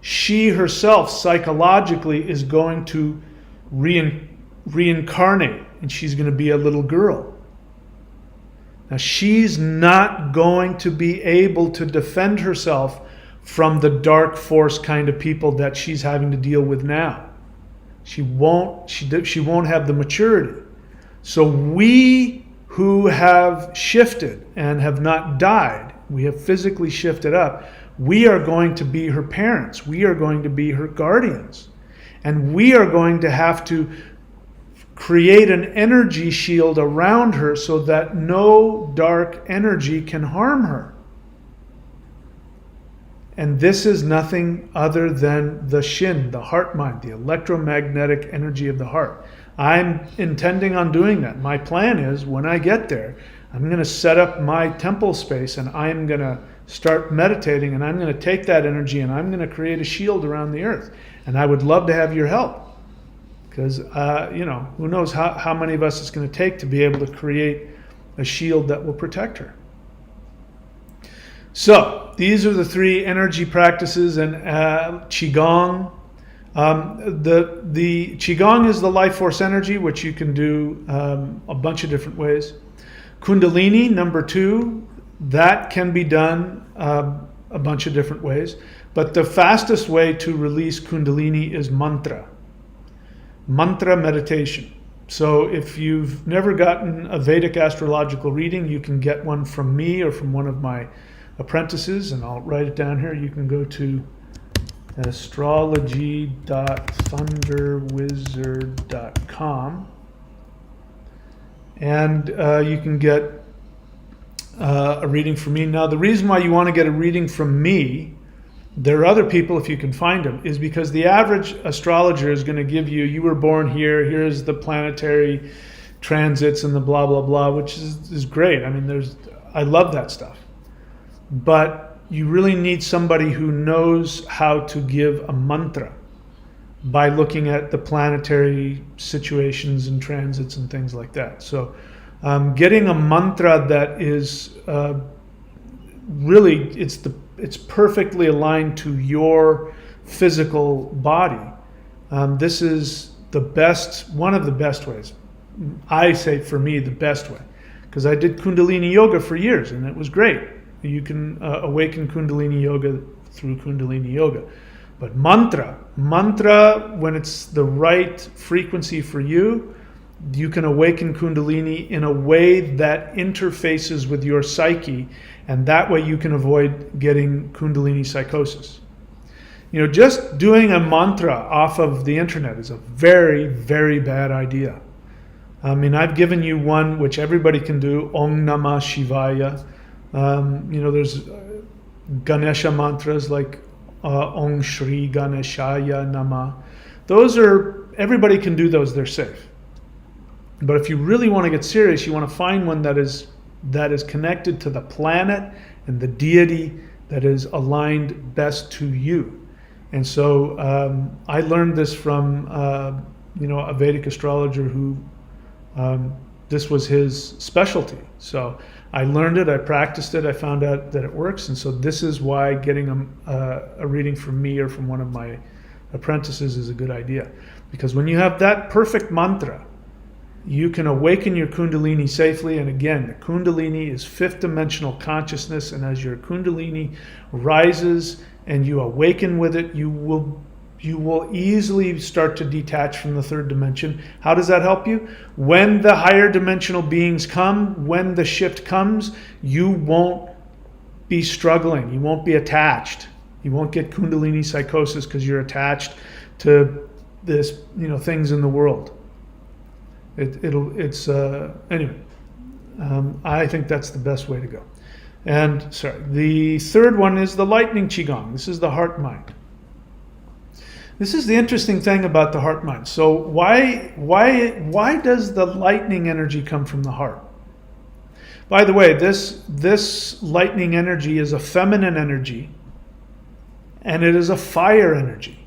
She herself psychologically is going to reincarnate and she's going to be a little girl. Now, she's not going to be able to defend herself from the dark force kind of people that she's having to deal with now. She won't have the maturity. So we who have shifted and have not died, we have physically shifted up, we are going to be her parents. We are going to be her guardians. And we are going to have to create an energy shield around her so that no dark energy can harm her. And this is nothing other than the Shin, the heart mind, the electromagnetic energy of the heart. I'm intending on doing that. My plan is, when I get there, I'm going to set up my temple space and I'm going to start meditating, and I'm going to take that energy and I'm going to create a shield around the earth. And I would love to have your help. Because, who knows how many of us it's going to take to be able to create a shield that will protect her. So, these are the 3 energy practices, and Qigong. The Qigong is the life force energy, which you can do a bunch of different ways. Kundalini, number 2, that can be done a bunch of different ways. But the fastest way to release Kundalini is mantra. Mantra meditation. So if you've never gotten a Vedic astrological reading, you can get one from me or from one of my apprentices, and I'll write it down here. You can go to astrology.thunderwizard.com, and you can get a reading from me. Now, the reason why you want to get a reading from me, there are other people if you can find them, is because the average astrologer is going to give you were born here, here's the planetary transits and the blah, blah, blah, which is great. I mean, I love that stuff. But you really need somebody who knows how to give a mantra by looking at the planetary situations and transits and things like that. So getting a mantra that is really, it's perfectly aligned to your physical body. This is one of the best ways. I say, for me, the best way, because I did Kundalini yoga for years and it was great. You can awaken Kundalini yoga through Kundalini yoga. But mantra, when it's the right frequency for you, you can awaken Kundalini in a way that interfaces with your psyche, and that way you can avoid getting Kundalini psychosis. Just doing a mantra off of the internet is a very, very bad idea. I mean, I've given you one which everybody can do, Om Namah Shivaya. There's Ganesha mantras like Om Shri Ganeshaya Namah. Everybody can do those, they're safe. But if you really want to get serious, you want to find one that is connected to the planet and the deity that is aligned best to you. And so I learned this from a Vedic astrologer who this was his specialty. So I learned it, I practiced it, I found out that it works. And so this is why getting a reading from me or from one of my apprentices is a good idea. Because when you have that perfect mantra, you can awaken your Kundalini safely. And again, the Kundalini is 5th dimensional consciousness. And as your Kundalini rises and you awaken with it, you will easily start to detach from the 3rd dimension. How does that help you? When the higher dimensional beings come, when the shift comes, you won't be struggling. You won't be attached. You won't get Kundalini psychosis because you're attached to this, things in the world. Anyway, I think that's the best way to go. And the 3rd one is the lightning Qigong. This is the heart mind. This is the interesting thing about the heart mind. So why does the lightning energy come from the heart? By the way, this lightning energy is a feminine energy, and it is a fire energy.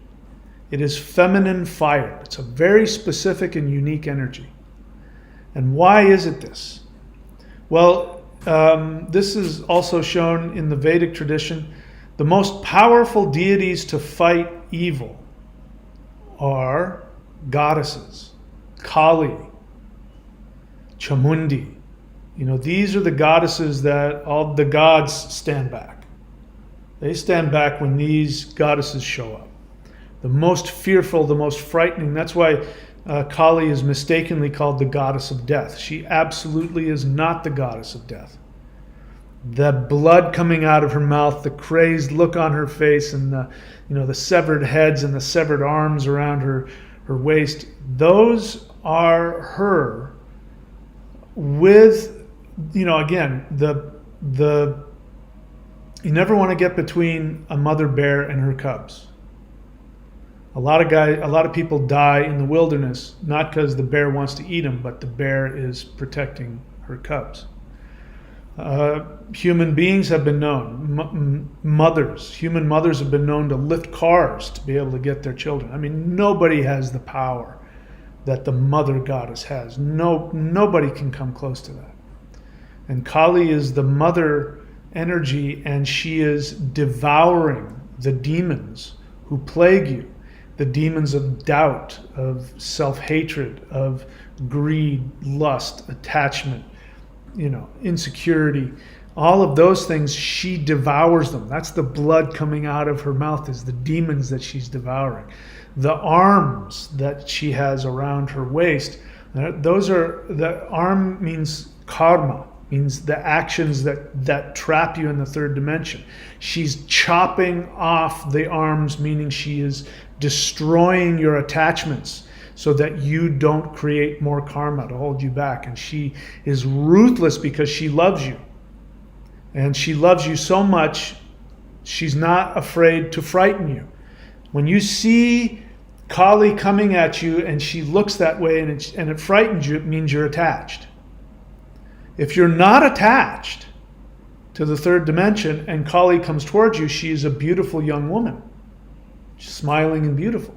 It is feminine fire. It's a very specific and unique energy. And why is it this? Well, this is also shown in the Vedic tradition. The most powerful deities to fight evil are goddesses. Kali, Chamundi. These are the goddesses that all the gods stand back. They stand back when these goddesses show up. The most fearful, the most frightening. That's why Kali is mistakenly called the goddess of death. She absolutely is not the goddess of death. The blood coming out of her mouth, the crazed look on her face, and the severed heads and the severed arms around her waist, those are her with, again, you never want to get between a mother bear and her cubs. A lot of people die in the wilderness, not because the bear wants to eat them, but the bear is protecting her cubs. Human beings have been known, human mothers have been known to lift cars to be able to get their children. I mean, nobody has the power that the mother goddess has. Nobody can come close to that. And Kali is the mother energy, and she is devouring the demons who plague you. The demons of doubt, of self-hatred, of greed, lust, attachment, insecurity, all of those things, she devours them. That's the blood coming out of her mouth, is the demons that she's devouring. The arms that she has around her waist, the arm means karma, means the actions that trap you in the third dimension. She's chopping off the arms, meaning she is destroying your attachments so that you don't create more karma to hold you back. And she is ruthless because she loves you. And she loves you so much, she's not afraid to frighten you. When you see Kali coming at you and she looks that way and it frightens you, it means you're attached. If you're not attached to the third dimension and Kali comes towards you, she is a beautiful young woman. She's smiling and beautiful.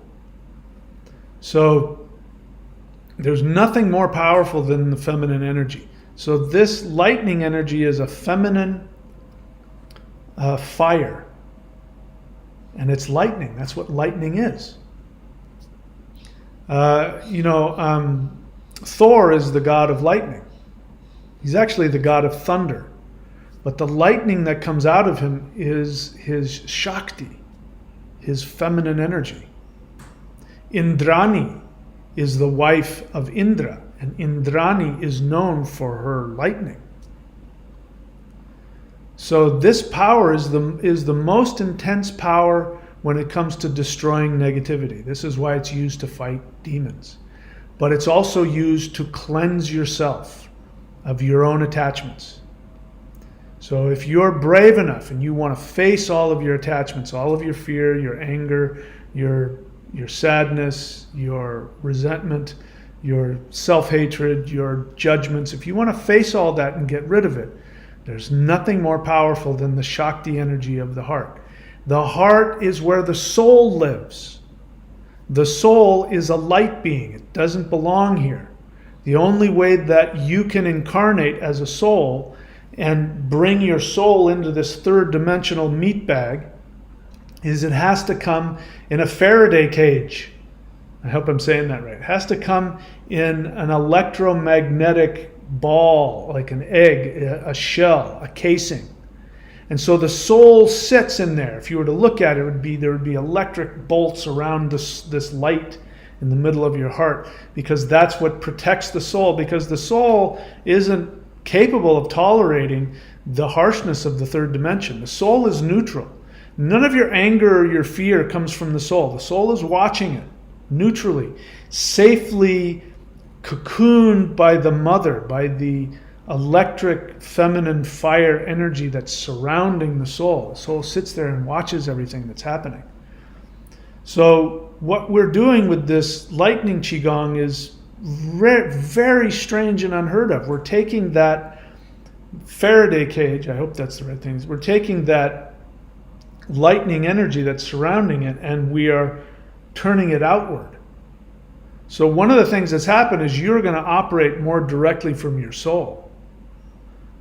So there's nothing more powerful than the feminine energy. So this lightning energy is a feminine fire. And it's lightning. That's what lightning is. Thor is the god of lightning. He's actually the god of thunder. But the lightning that comes out of him is his Shakti, his feminine energy. Indrani is the wife of Indra, and Indrani is known for her lightning. So this power is the most intense power when it comes to destroying negativity. This is why it's used to fight demons. But it's also used to cleanse yourself of your own attachments. So if you're brave enough and you want to face all of your attachments, all of your fear, your anger, your sadness, your resentment, your self-hatred, your judgments, if you want to face all that and get rid of it, there's nothing more powerful than the Shakti energy of the heart. The heart is where the soul lives. The soul is a light being. It doesn't belong here. The only way that you can incarnate as a soul and bring your soul into this third dimensional meat bag is it has to come in a Faraday cage. I hope I'm saying that right. It has to come in an electromagnetic ball, like an egg, a shell, a casing. And so the soul sits in there. If you were to look at it, there would be electric bolts around this light in the middle of your heart, because that's what protects the soul, because the soul isn't capable of tolerating the harshness of the third dimension. The soul is neutral. None of your anger or your fear comes from the soul. The soul is watching it neutrally, safely cocooned by the mother, by the electric feminine fire energy that's surrounding the soul. The soul sits there and watches everything that's happening. So what we're doing with this lightning qigong is very strange and unheard of. We're taking that Faraday cage, I hope that's the right thing, we're taking that lightning energy that's surrounding it and we are turning it outward. So one of the things that's happened is you're going to operate more directly from your soul.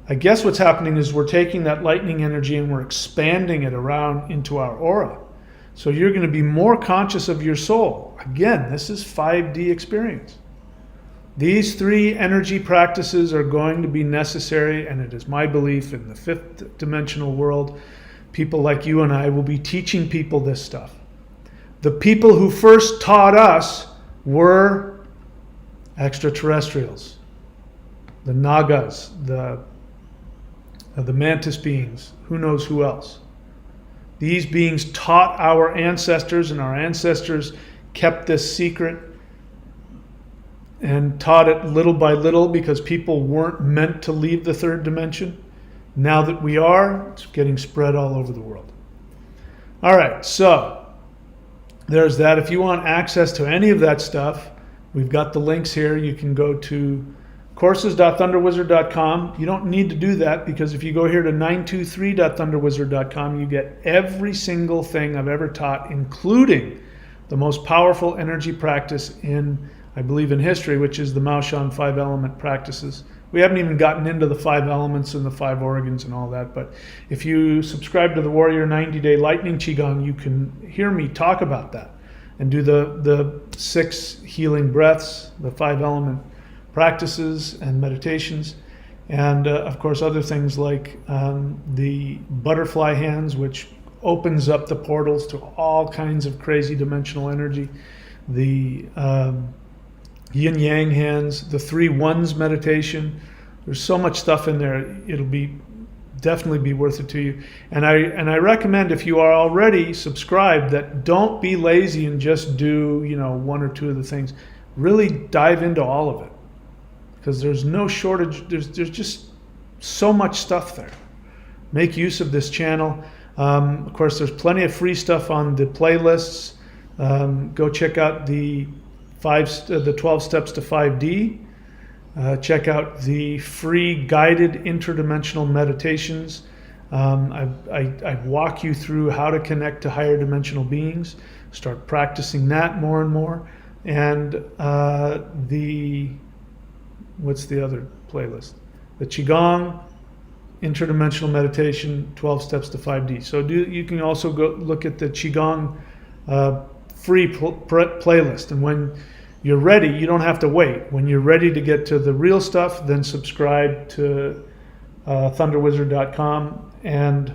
I guess what's happening is we're taking that lightning energy and we're expanding it around into our aura. So you're going to be more conscious of your soul. Again, this is 5D experience. These 3 energy practices are going to be necessary, and it is my belief in the 5th dimensional world, people like you and I will be teaching people this stuff. The people who first taught us were extraterrestrials, the Nagas, the mantis beings, who knows who else. These beings taught our ancestors, and our ancestors kept this secret and taught it little by little because people weren't meant to leave the 3rd dimension. Now that we are, it's getting spread all over the world. All right, so there's that. If you want access to any of that stuff, we've got the links here. You can go to courses.thunderwizard.com. You don't need to do that because if you go here to 923.thunderwizard.com, you get every single thing I've ever taught, including the most powerful energy practice in, I believe, in history, which is the Maoshan 5-element practices. We haven't even gotten into the 5 elements and the 5 organs and all that, but if you subscribe to the Warrior 90-Day Lightning Qigong, you can hear me talk about that and do the 6 healing breaths, the 5-element practices and meditations, and of course other things like the butterfly hands, which opens up the portals to all kinds of crazy dimensional energy, the yin yang hands, the 3 ones meditation. There's so much stuff in there. It'll definitely be worth it to you. And I recommend, if you are already subscribed, that don't be lazy and just do 1 or 2 of the things. Really dive into all of it, because there's no shortage. There's just so much stuff there. Make use of this channel. Of course, there's plenty of free stuff on the playlists. Go check out the 12 steps to 5D. Check out the free guided interdimensional meditations. I walk you through how to connect to higher dimensional beings. Start practicing that more and more. And what's the other playlist? The Qigong, interdimensional meditation, 12 steps to 5D. So you can also go look at the Qigong free playlist. And when you're ready, you don't have to wait. When you're ready to get to the real stuff, then subscribe to thunderwizard.com, and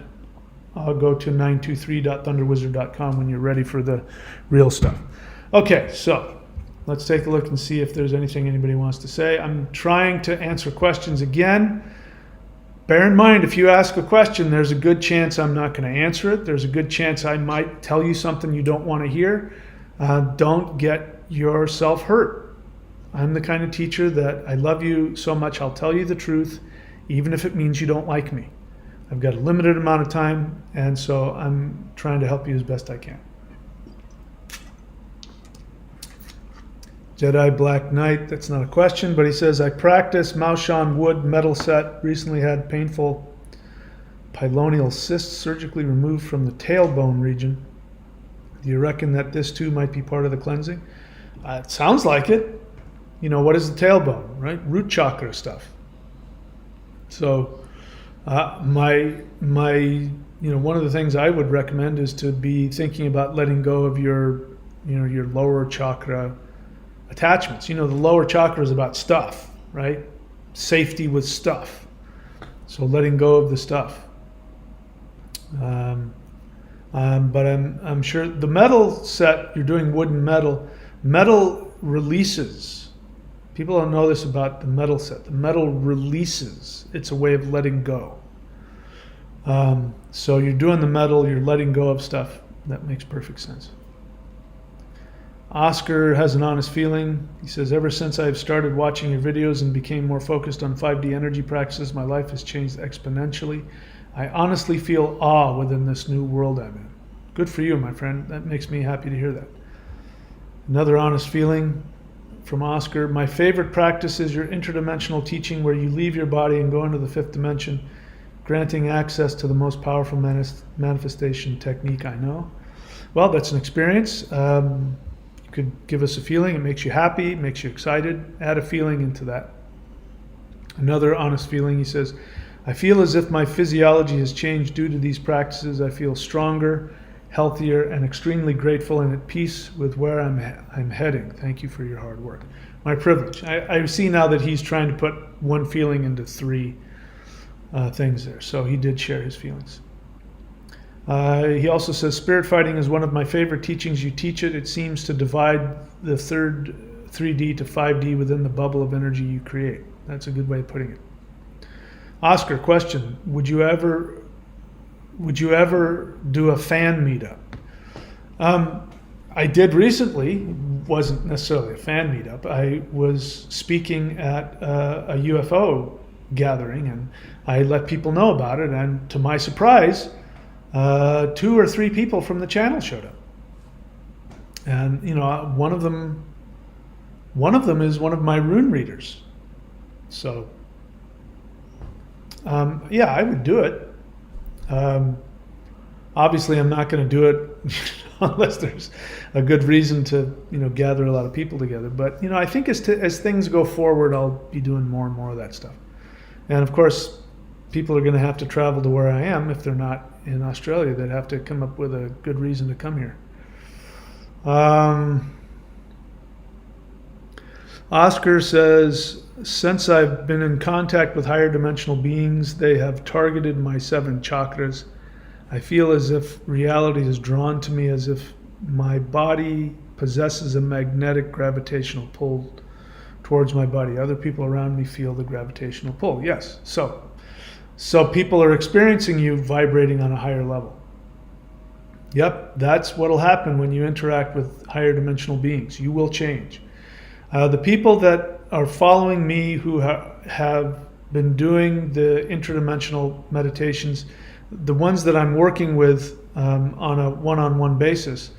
I'll go to 923.thunderwizard.com when you're ready for the real stuff. Okay, so let's take a look and see if there's anything anybody wants to say. I'm trying to answer questions again. Bear in mind, if you ask a question, there's a good chance I'm not going to answer it. There's a good chance I might tell you something you don't want to hear. Don't get yourself hurt. I'm the kind of teacher that I love you so much, I'll tell you the truth, even if it means you don't like me. I've got a limited amount of time, and so I'm trying to help you as best I can. Jedi Black Knight, that's not a question, but he says, I practice Maoshan wood metal set, recently had painful pyloneal cysts surgically removed from the tailbone region. Do you reckon that this too might be part of the cleansing? It sounds like it. What is the tailbone, right? Root chakra stuff. So one of the things I would recommend is to be thinking about letting go of your lower chakra attachments. The lower chakra is about stuff, right? Safety with stuff. So letting go of the stuff. But I'm sure the metal set, you're doing wood and metal. Metal releases. People don't know this about the metal set. The metal releases. It's a way of letting go. So you're doing the metal, you're letting go of stuff. That makes perfect sense. Oscar has an honest feeling. He says, ever since I've started watching your videos and became more focused on 5D energy practices, my life has changed exponentially. I honestly feel awe within this new world I'm in. Good for you, my friend. That makes me happy to hear that. Another honest feeling from Oscar. My favorite practice is your interdimensional teaching where you leave your body and go into the 5th dimension, granting access to the most powerful manifestation technique I know. Well, that's an experience. You could give us a feeling. It makes you happy, it makes you excited. Add a feeling into that. Another honest feeling, he says, I feel as if my physiology has changed due to these practices. I feel stronger, healthier, and extremely grateful and at peace with where I'm heading. Thank you for your hard work. My privilege. I see now that he's trying to put one feeling into three things there. So he did share his feelings. He also says, spirit fighting is one of my favorite teachings. You teach it. It seems to divide the third 3D to 5D within the bubble of energy you create. That's a good way of putting it. Oscar, question. Would you ever do a fan meetup? I did recently. Wasn't necessarily a fan meetup. I was speaking at a UFO gathering, and I let people know about it, and to my surprise, 2 or 3 people from the channel showed up. And one of them is one of my rune readers. So yeah, I would do it. Obviously I'm not going to do it unless there's a good reason to gather a lot of people together, but I think as things go forward, I'll be doing more and more of that stuff. And of course, people are going to have to travel to where I am. If they're not in Australia, they'd have to come up with a good reason to come here. Oscar says, since I've been in contact with higher dimensional beings, they have targeted my 7 chakras. I feel as if reality is drawn to me, as if my body possesses a magnetic gravitational pull towards my body. Other people around me feel the gravitational pull. Yes. So people are experiencing you vibrating on a higher level. Yep, that's what will happen when you interact with higher dimensional beings. You will change. The people that are following me who have been doing the interdimensional meditations, the ones that I'm working with on a one-on-one basis,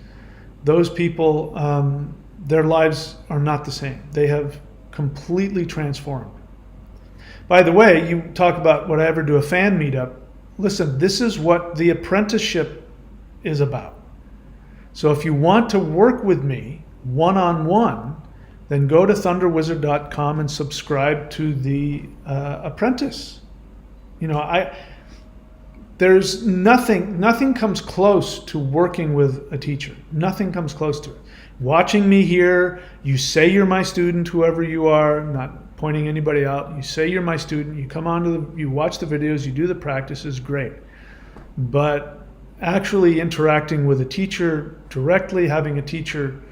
those people, their lives are not the same. They have completely transformed. By the way, you talk about would I ever do a fan meetup. Listen, this is what the apprenticeship is about. So if you want to work with me one-on-one, then go to thunderwizard.com and subscribe to the apprentice. There's nothing comes close to working with a teacher. Nothing comes close to it. Watching me here, you say you're my student, whoever you are, not pointing anybody out. You say you're my student, you come on you watch the videos, you do the practices, great. But actually interacting with a teacher directly, having a teacher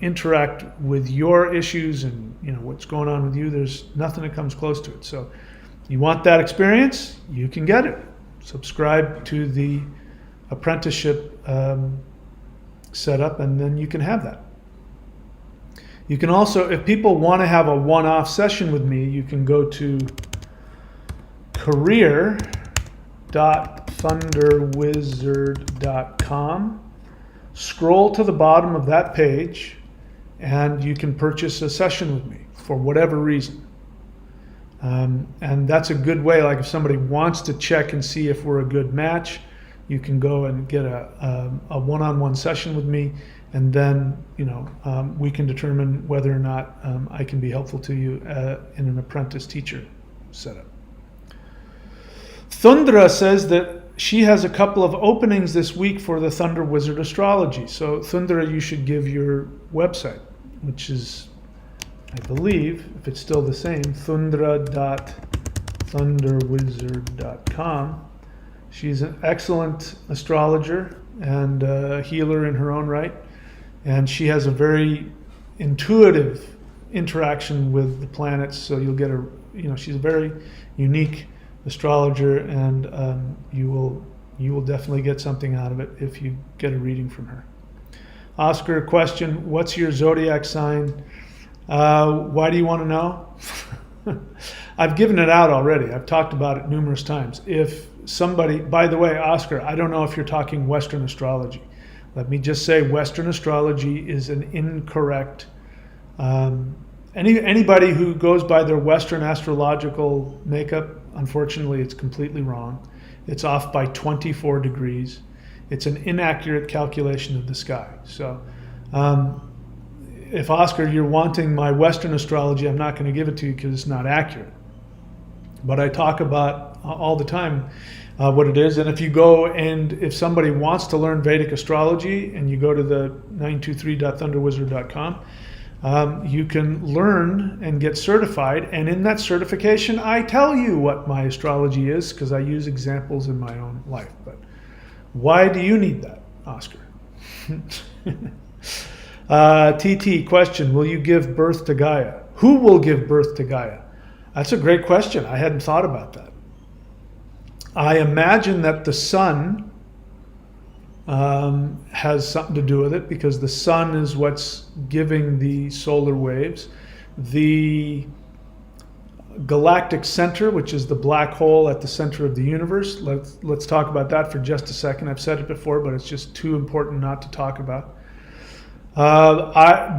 interact with your issues and what's going on with you, there's nothing that comes close to it. So you want that experience, you can get it. Subscribe to the apprenticeship setup, and then you can have that. You can also, if people want to have a one-off session with me, you can go to career.thunderwizard.com, scroll to the bottom of that page, and you can purchase a session with me for whatever reason. And that's a good way, like if somebody wants to check and see if we're a good match, you can go and get a one-on-one session with me, and then we can determine whether or not I can be helpful to you in an apprentice teacher setup. Thundra says that she has a couple of openings this week for the Thunder Wizard Astrology. So Thundra, you should give your website, which is, I believe, if it's still the same, thundra.thunderwizard.com. She's an excellent astrologer and healer in her own right. And she has a very intuitive interaction with the planets. So you'll get she's a very unique astrologer, and you will definitely get something out of it if you get a reading from her. Oscar, question, what's your zodiac sign? Why do you want to know? I've given it out already. I've talked about it numerous times. If somebody, by the way, Oscar, I don't know if you're talking Western astrology. Let me just say Western astrology is an incorrect, anybody who goes by their Western astrological makeup, unfortunately, it's completely wrong. It's off by 24 degrees. It's an inaccurate calculation of the sky. So if Oscar, you're wanting my Western astrology, I'm not going to give it to you because it's not accurate. But I talk about all the time, what it is. And if you go and if somebody wants to learn Vedic astrology and you go to the 923.thunderwizard.com, you can learn and get certified. And in that certification, I tell you what my astrology is because I use examples in my own life. But why do you need that, Oscar? TT question, will you give birth to Gaia? Who will give birth to Gaia? That's a great question. I hadn't thought about that. I imagine that the sun has something to do with it because the sun is what's giving the solar waves. The galactic center, which is the black hole at the center of the universe. Let's talk about that for just a second. I've said it before, but it's just too important not to talk about.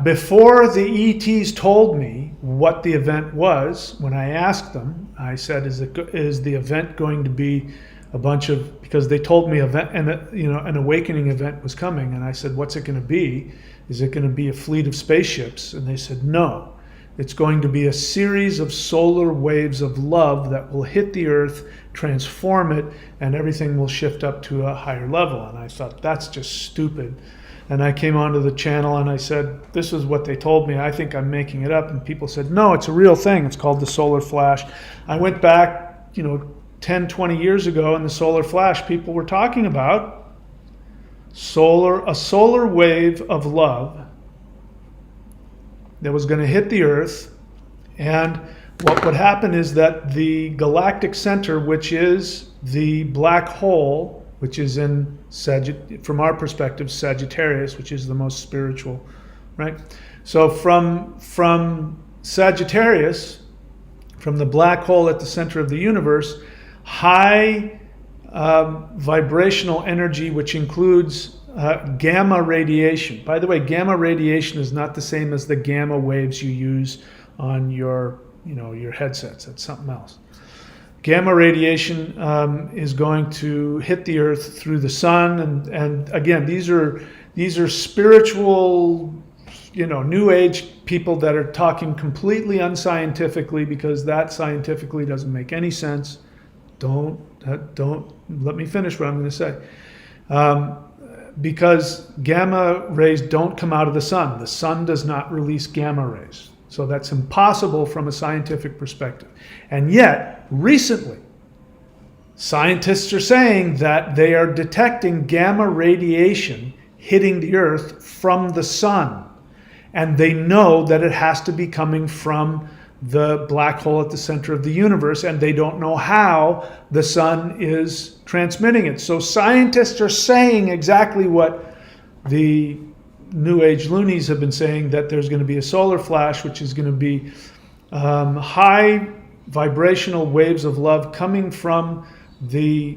Before the ETs told me what the event was, when I asked them, I said, "Is the event going to be a bunch of?" Because they told me an awakening event was coming, and I said, "What's it going to be? Is it going to be a fleet of spaceships?" And they said, "No, it's going to be a series of solar waves of love that will hit the Earth, transform it, and everything will shift up to a higher level." And I thought, that's just stupid. And I came onto the channel and I said, this is what they told me. I think I'm making it up. And people said, no, it's a real thing. It's called the solar flash. I went back, 10, 20 years ago in the solar flash, people were talking about a solar wave of love that was going to hit the Earth. And what would happen is that the galactic center, which is the black hole, which is in from our perspective, Sagittarius, which is the most spiritual, right? So from Sagittarius, from the black hole at the center of the universe, high vibrational energy, which includes gamma radiation. By the way, gamma radiation is not the same as the gamma waves you use on your headsets. That's something else. Gamma radiation is going to hit the Earth through the sun, and again, these are spiritual, New Age people that are talking completely unscientifically because that scientifically doesn't make any sense. Don't let me finish what I'm going to say. Because gamma rays don't come out of the sun. The sun does not release gamma rays. So that's impossible from a scientific perspective. And yet, recently, scientists are saying that they are detecting gamma radiation hitting the Earth from the sun. And they know that it has to be coming from the black hole at the center of the universe, and they don't know how the sun is transmitting it. So scientists are saying exactly what the New Age loonies have been saying, that there's going to be a solar flash, which is going to be high vibrational waves of love coming from the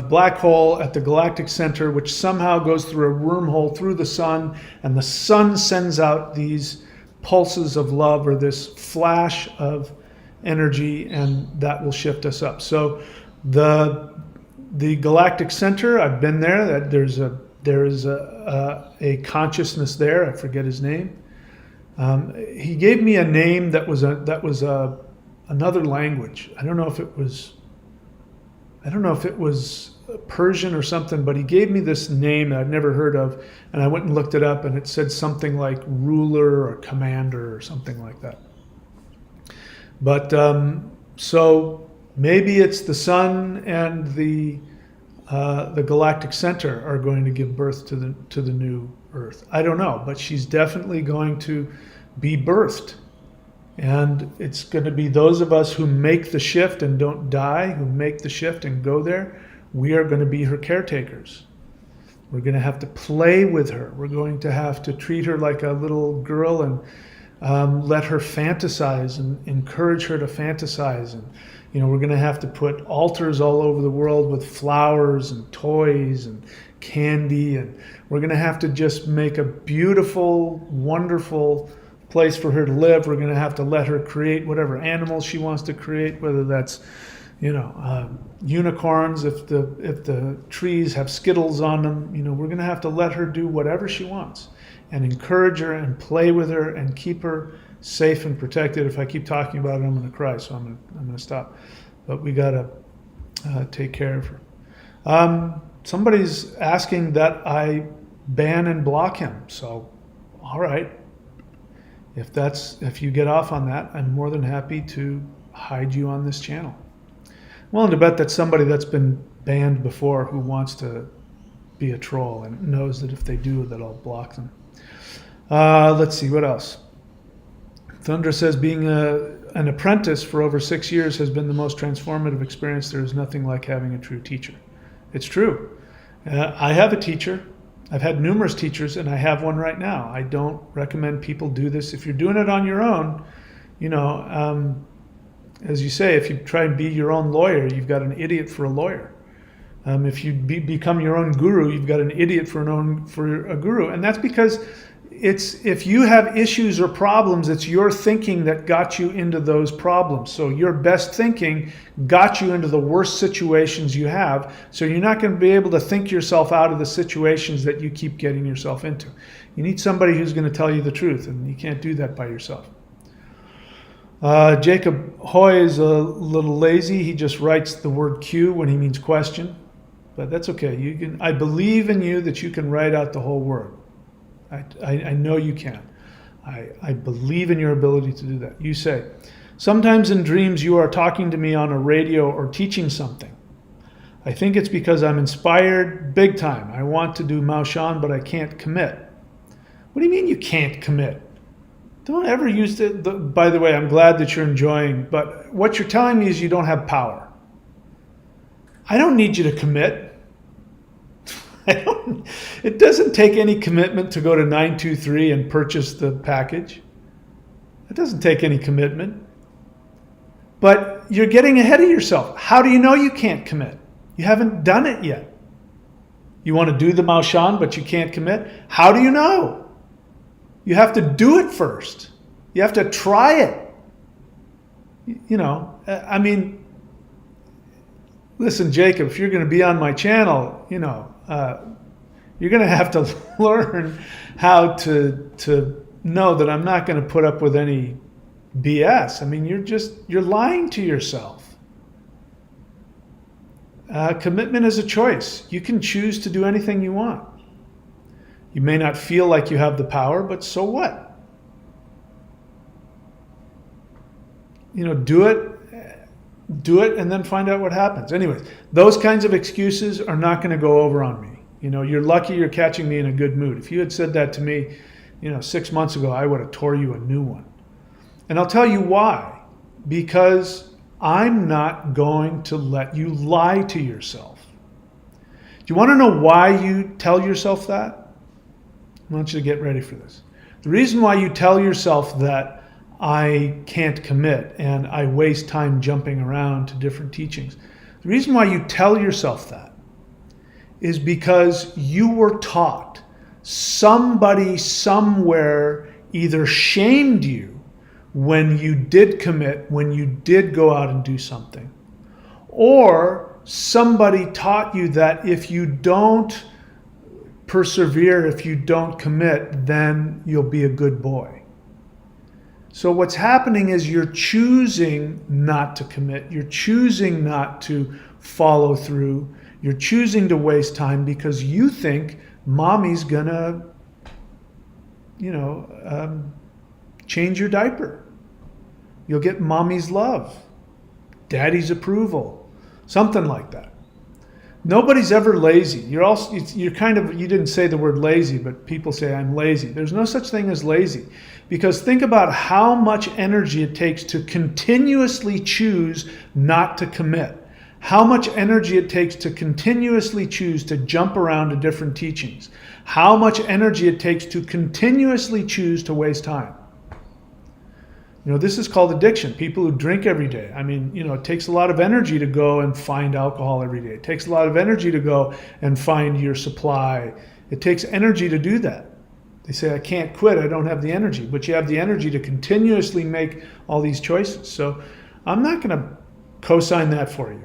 black hole at the galactic center, which somehow goes through a wormhole through the sun, and the sun sends out these pulses of love, or this flash of energy, and that will shift us up. So the galactic center, I've been there. That there is a consciousness there. I forget his name. He gave me a name that was another language. I don't know if it was Persian or something, but he gave me this name that I'd never heard of, and I went and looked it up, and it said something like ruler or commander or something like that. But so maybe it's the sun and the galactic center are going to give birth to the new Earth. I don't know, but she's definitely going to be birthed. And it's going to be those of us who make the shift and don't die, who make the shift and go there. We are going to be her caretakers. We're going to have to play with her. We're going to have to treat her like a little girl and let her fantasize and encourage her to fantasize. And we're going to have to put altars all over the world with flowers and toys and candy, and we're going to have to just make a beautiful, wonderful place for her to live. We're going to have to let her create whatever animals she wants to create, whether that's unicorns, if the trees have Skittles on them. We're going to have to let her do whatever she wants and encourage her and play with her and keep her safe and protected. If I keep talking about it, I'm going to cry, so I'm going to stop. But we got to take care of her. Somebody's asking that I ban and block him. So, all right. If you get off on that, I'm more than happy to hide you on this channel. I'm willing to bet that somebody that's been banned before who wants to be a troll and knows that if they do that I'll block them. Let's see, what else? Thundra says, being an apprentice for over 6 years has been the most transformative experience. There is nothing like having a true teacher. It's true. I have a teacher. I've had numerous teachers, and I have one right now. I don't recommend people do this. If you're doing it on your own, as you say, if you try and be your own lawyer, you've got an idiot for a lawyer. If you become your own guru, you've got an idiot for a guru. And that's because if you have issues or problems, it's your thinking that got you into those problems. So your best thinking got you into the worst situations you have. So you're not going to be able to think yourself out of the situations that you keep getting yourself into. You need somebody who's going to tell you the truth, and you can't do that by yourself. Jacob Hoy is a little lazy. He just writes the word Q when he means question, but that's okay. I believe in you that you can write out the whole word. I know you can. I believe in your ability to do that. You say, sometimes in dreams you are talking to me on a radio or teaching something. I think it's because I'm inspired big time. I want to do Mao Shan, but I can't commit. What do you mean you can't commit? Don't ever use by the way, I'm glad that you're enjoying, but what you're telling me is you don't have power. I don't need you to commit. It doesn't take any commitment to go to 923 and purchase the package. It doesn't take any commitment. But you're getting ahead of yourself. How do you know you can't commit? You haven't done it yet. You want to do the Mao Shan, but you can't commit? How do you know? You have to do it first. You have to try it. Listen, Jacob, if you're going to be on my channel, you're going to have to learn how to know that I'm not going to put up with any BS. I mean, you're lying to yourself. Commitment is a choice. You can choose to do anything you want. You may not feel like you have the power, but so what? Do it and then find out what happens. Anyways, those kinds of excuses are not going to go over on me. You're lucky you're catching me in a good mood. If you had said that to me, 6 months ago, I would have tore you a new one. And I'll tell you why. Because I'm not going to let you lie to yourself. Do you want to know why you tell yourself that? I want you to get ready for this. The reason why you tell yourself that I can't commit and I waste time jumping around to different teachings, the reason why you tell yourself that is because you were taught, somebody somewhere either shamed you when you did commit, when you did go out and do something, or somebody taught you that if you don't persevere, if you don't commit, then you'll be a good boy. So what's happening is you're choosing not to commit. You're choosing not to follow through. You're choosing to waste time because you think mommy's gonna, change your diaper. You'll get mommy's love, daddy's approval, something like that. Nobody's ever lazy. You didn't say the word lazy, but people say I'm lazy. There's no such thing as lazy, because think about how much energy it takes to continuously choose not to commit. How much energy it takes to continuously choose to jump around to different teachings. How much energy it takes to continuously choose to waste time. This is called addiction. People who drink every day. It takes a lot of energy to go and find alcohol every day. It takes a lot of energy to go and find your supply. It takes energy to do that. They say, I can't quit, I don't have the energy. But you have the energy to continuously make all these choices. So I'm not going to co-sign that for you.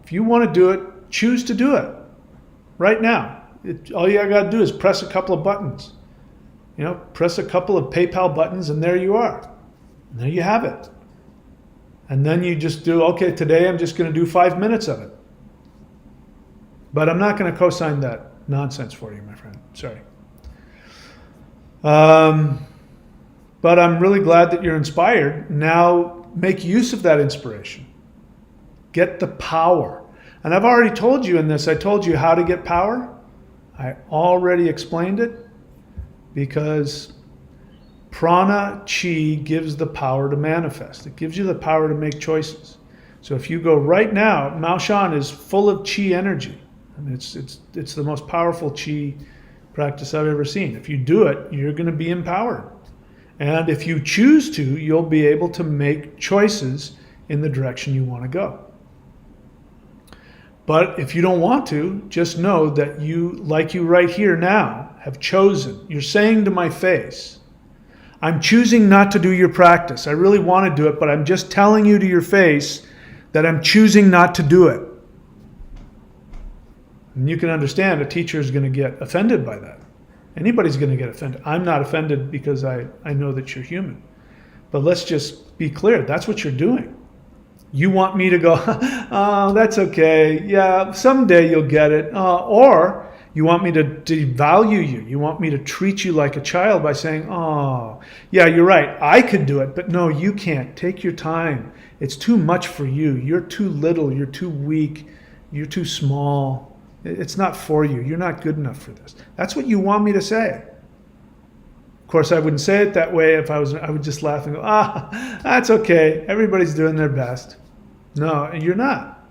If you want to do it, choose to do it right now. All you got to do is press a couple of buttons. Press a couple of PayPal buttons and there you are. And there you have it. And then you just do, okay, today I'm just going to do 5 minutes of it. But I'm not going to co-sign that nonsense for you, my friend. Sorry. But I'm really glad that you're inspired. Now make use of that inspiration. Get the power. And I've already told you in this, I told you how to get power. I already explained it, because prana chi gives the power to manifest. It gives you the power to make choices. So if you go right now, Mao Shan is full of chi energy. I mean, it's the most powerful chi practice I've ever seen. If you do it, you're going to be empowered. And if you choose to, you'll be able to make choices in the direction you want to go. But if you don't want to, just know that you, like you right here now, have chosen. You're saying to my face, I'm choosing not to do your practice. I really want to do it, but I'm just telling you to your face that I'm choosing not to do it. And you can understand a teacher is going to get offended by that. Anybody's going to get offended. I'm not offended because I know that you're human. But let's just be clear. That's what you're doing. You want me to go, oh, that's okay. Yeah, someday you'll get it. Or you want me to devalue you. You want me to treat you like a child by saying, oh, yeah, you're right. I could do it, but no, you can't. Take your time. It's too much for you. You're too little. You're too weak. You're too small. It's not for you. You're not good enough for this. That's what you want me to say. Of course, I wouldn't say it that way. I would just laugh and go, that's okay. Everybody's doing their best. No, you're not.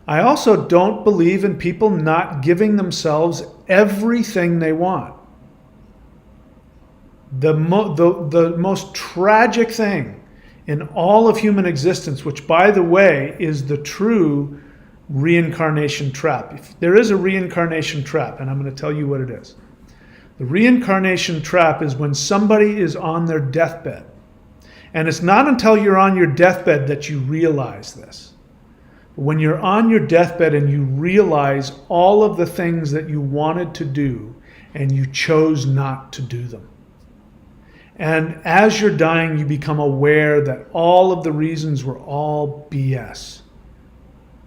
I also don't believe in people not giving themselves everything they want. The most tragic thing in all of human existence, which, by the way, is the true reincarnation trap. If there is a reincarnation trap, and I'm going to tell you what it is. The reincarnation trap is when somebody is on their deathbed. And it's not until you're on your deathbed that you realize this. But when you're on your deathbed and you realize all of the things that you wanted to do and you chose not to do them. And as you're dying, you become aware that all of the reasons were all BS.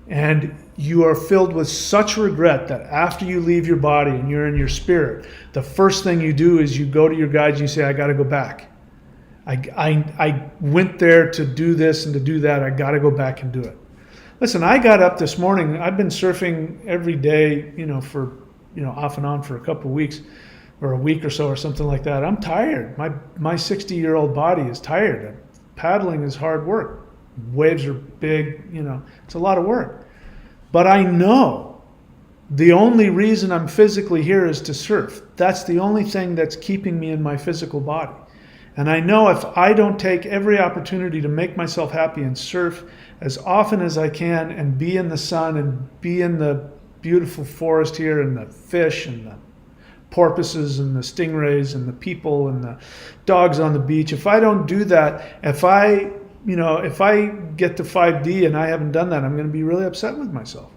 And you are filled with such regret that after you leave your body and you're in your spirit, the first thing you do is you go to your guides and you say, I got to go back. I went there to do this and to do that. I got to go back and do it. Listen, I got up this morning. I've been surfing every day, for, off and on for a couple of weeks or a week or so or something like that. I'm tired. My 60-year-old body is tired. Paddling is hard work. Waves are big, it's a lot of work. But I know the only reason I'm physically here is to surf. That's the only thing that's keeping me in my physical body. And I know if I don't take every opportunity to make myself happy and surf as often as I can and be in the sun and be in the beautiful forest here and the fish and the porpoises and the stingrays and the people and the dogs on the beach, if I don't do that, if I get to 5D and I haven't done that, I'm going to be really upset with myself.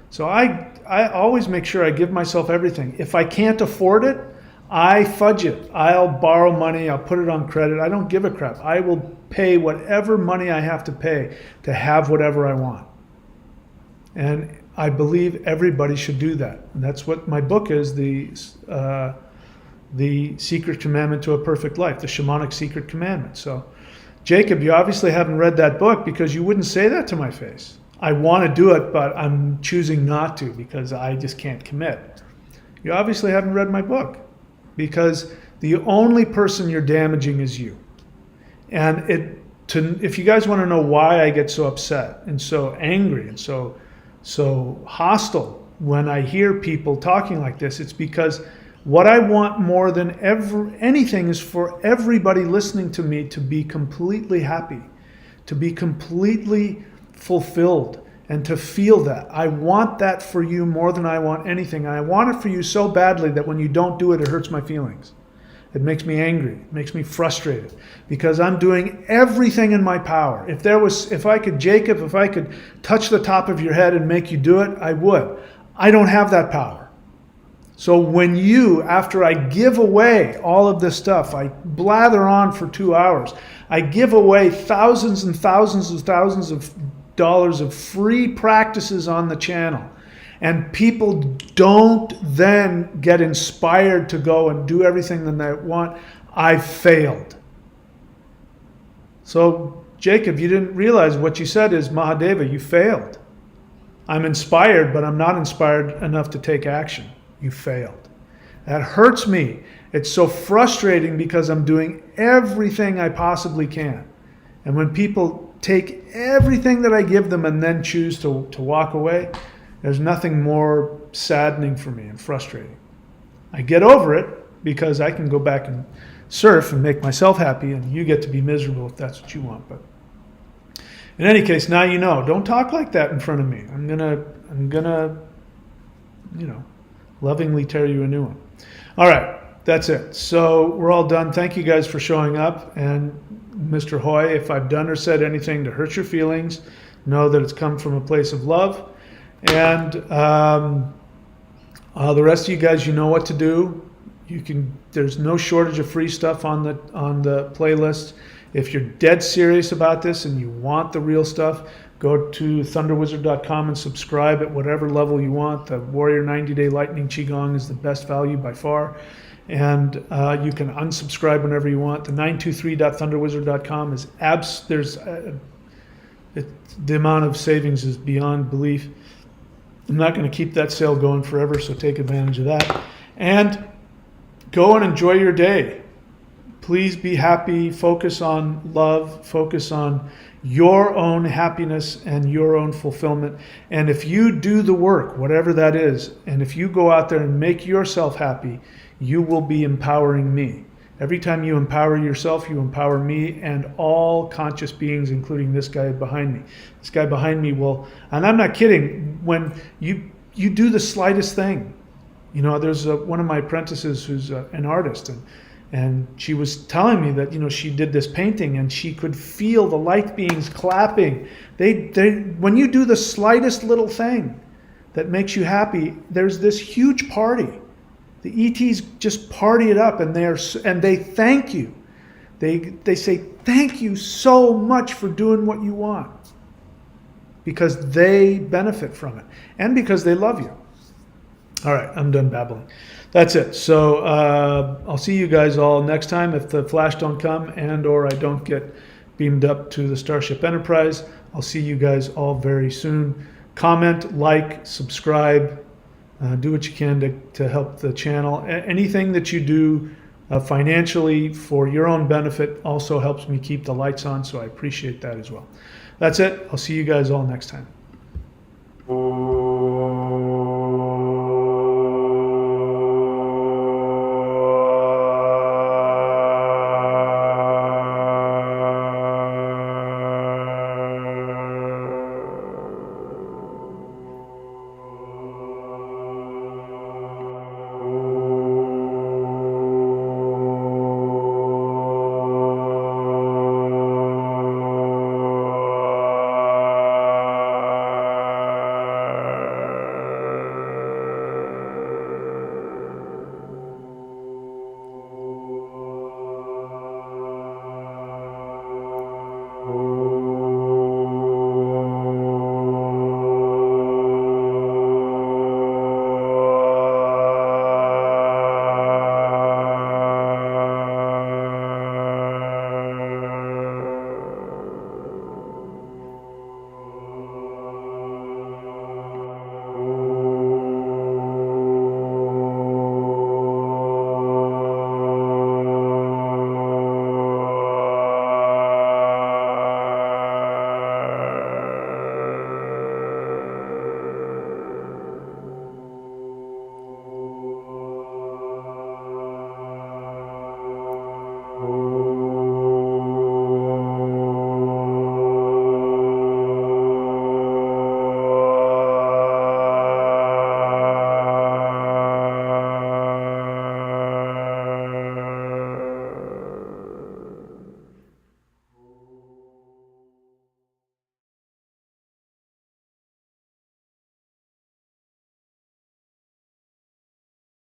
So I always make sure I give myself everything. If I can't afford it, I fudge it. I'll borrow money. I'll put it on credit. I don't give a crap. I will pay whatever money I have to pay to have whatever I want. And I believe everybody should do that. And that's what my book is, the Secret Commandment to a Perfect Life, the Shamanic Secret Commandment. So, Jacob, you obviously haven't read that book because you wouldn't say that to my face. I want to do it, but I'm choosing not to because I just can't commit. You obviously haven't read my book because the only person you're damaging is you. And if you guys want to know why I get so upset and so angry and so hostile when I hear people talking like this, it's because what I want more than anything is for everybody listening to me to be completely happy, to be completely fulfilled, and to feel that. I want that for you more than I want anything. And I want it for you so badly that when you don't do it, it hurts my feelings. It makes me angry. It makes me frustrated because I'm doing everything in my power. If I could touch the top of your head and make you do it, I would. I don't have that power. So when after I give away all of this stuff, I blather on for 2 hours, I give away thousands and thousands and thousands of dollars of free practices on the channel, and people don't then get inspired to go and do everything that they want, I've failed. So Jacob, you didn't realize what you said is, Mahadeva, you failed. I'm inspired, but I'm not inspired enough to take action. You failed. That hurts me. It's so frustrating because I'm doing everything I possibly can. And when people take everything that I give them and then choose to walk away, there's nothing more saddening for me and frustrating. I get over it because I can go back and surf and make myself happy, and you get to be miserable if that's what you want. But in any case, now you know. Don't talk like that in front of me. I'm gonna, lovingly tear you a new one. All right, that's it. So we're all done. Thank you guys for showing up. And Mr. Hoy, if I've done or said anything to hurt your feelings, know that it's come from a place of love. And the rest of you guys, you know what to do. There's no shortage of free stuff on the playlist. If you're dead serious about this and you want the real stuff, go to thunderwizard.com and subscribe at whatever level you want. The Warrior 90-Day Lightning Qigong is the best value by far. And you can unsubscribe whenever you want. The 923.thunderwizard.com is the amount of savings is beyond belief. I'm not going to keep that sale going forever, so take advantage of that. And go and enjoy your day. Please be happy, focus on love, focus on your own happiness and your own fulfillment. And if you do the work, whatever that is, and if you go out there and make yourself happy, you will be empowering me. Every time you empower yourself, you empower me and all conscious beings, including this guy behind me. This guy behind me will, and I'm not kidding, when you do the slightest thing. There's one of my apprentices who's an artist, and she was telling me that, she did this painting and she could feel the light beings clapping. When you do the slightest little thing that makes you happy, there's this huge party. The ETs just party it up, and they thank you. They say, thank you so much for doing what you want, because they benefit from it and because they love you. All right, I'm done babbling. That's it. So I'll see you guys all next time. If the flash don't come or I don't get beamed up to the Starship Enterprise, I'll see you guys all very soon. Comment, like, subscribe. Do what you can to help the channel. Anything that you do financially for your own benefit also helps me keep the lights on, so I appreciate that as well. That's it. I'll see you guys all next time.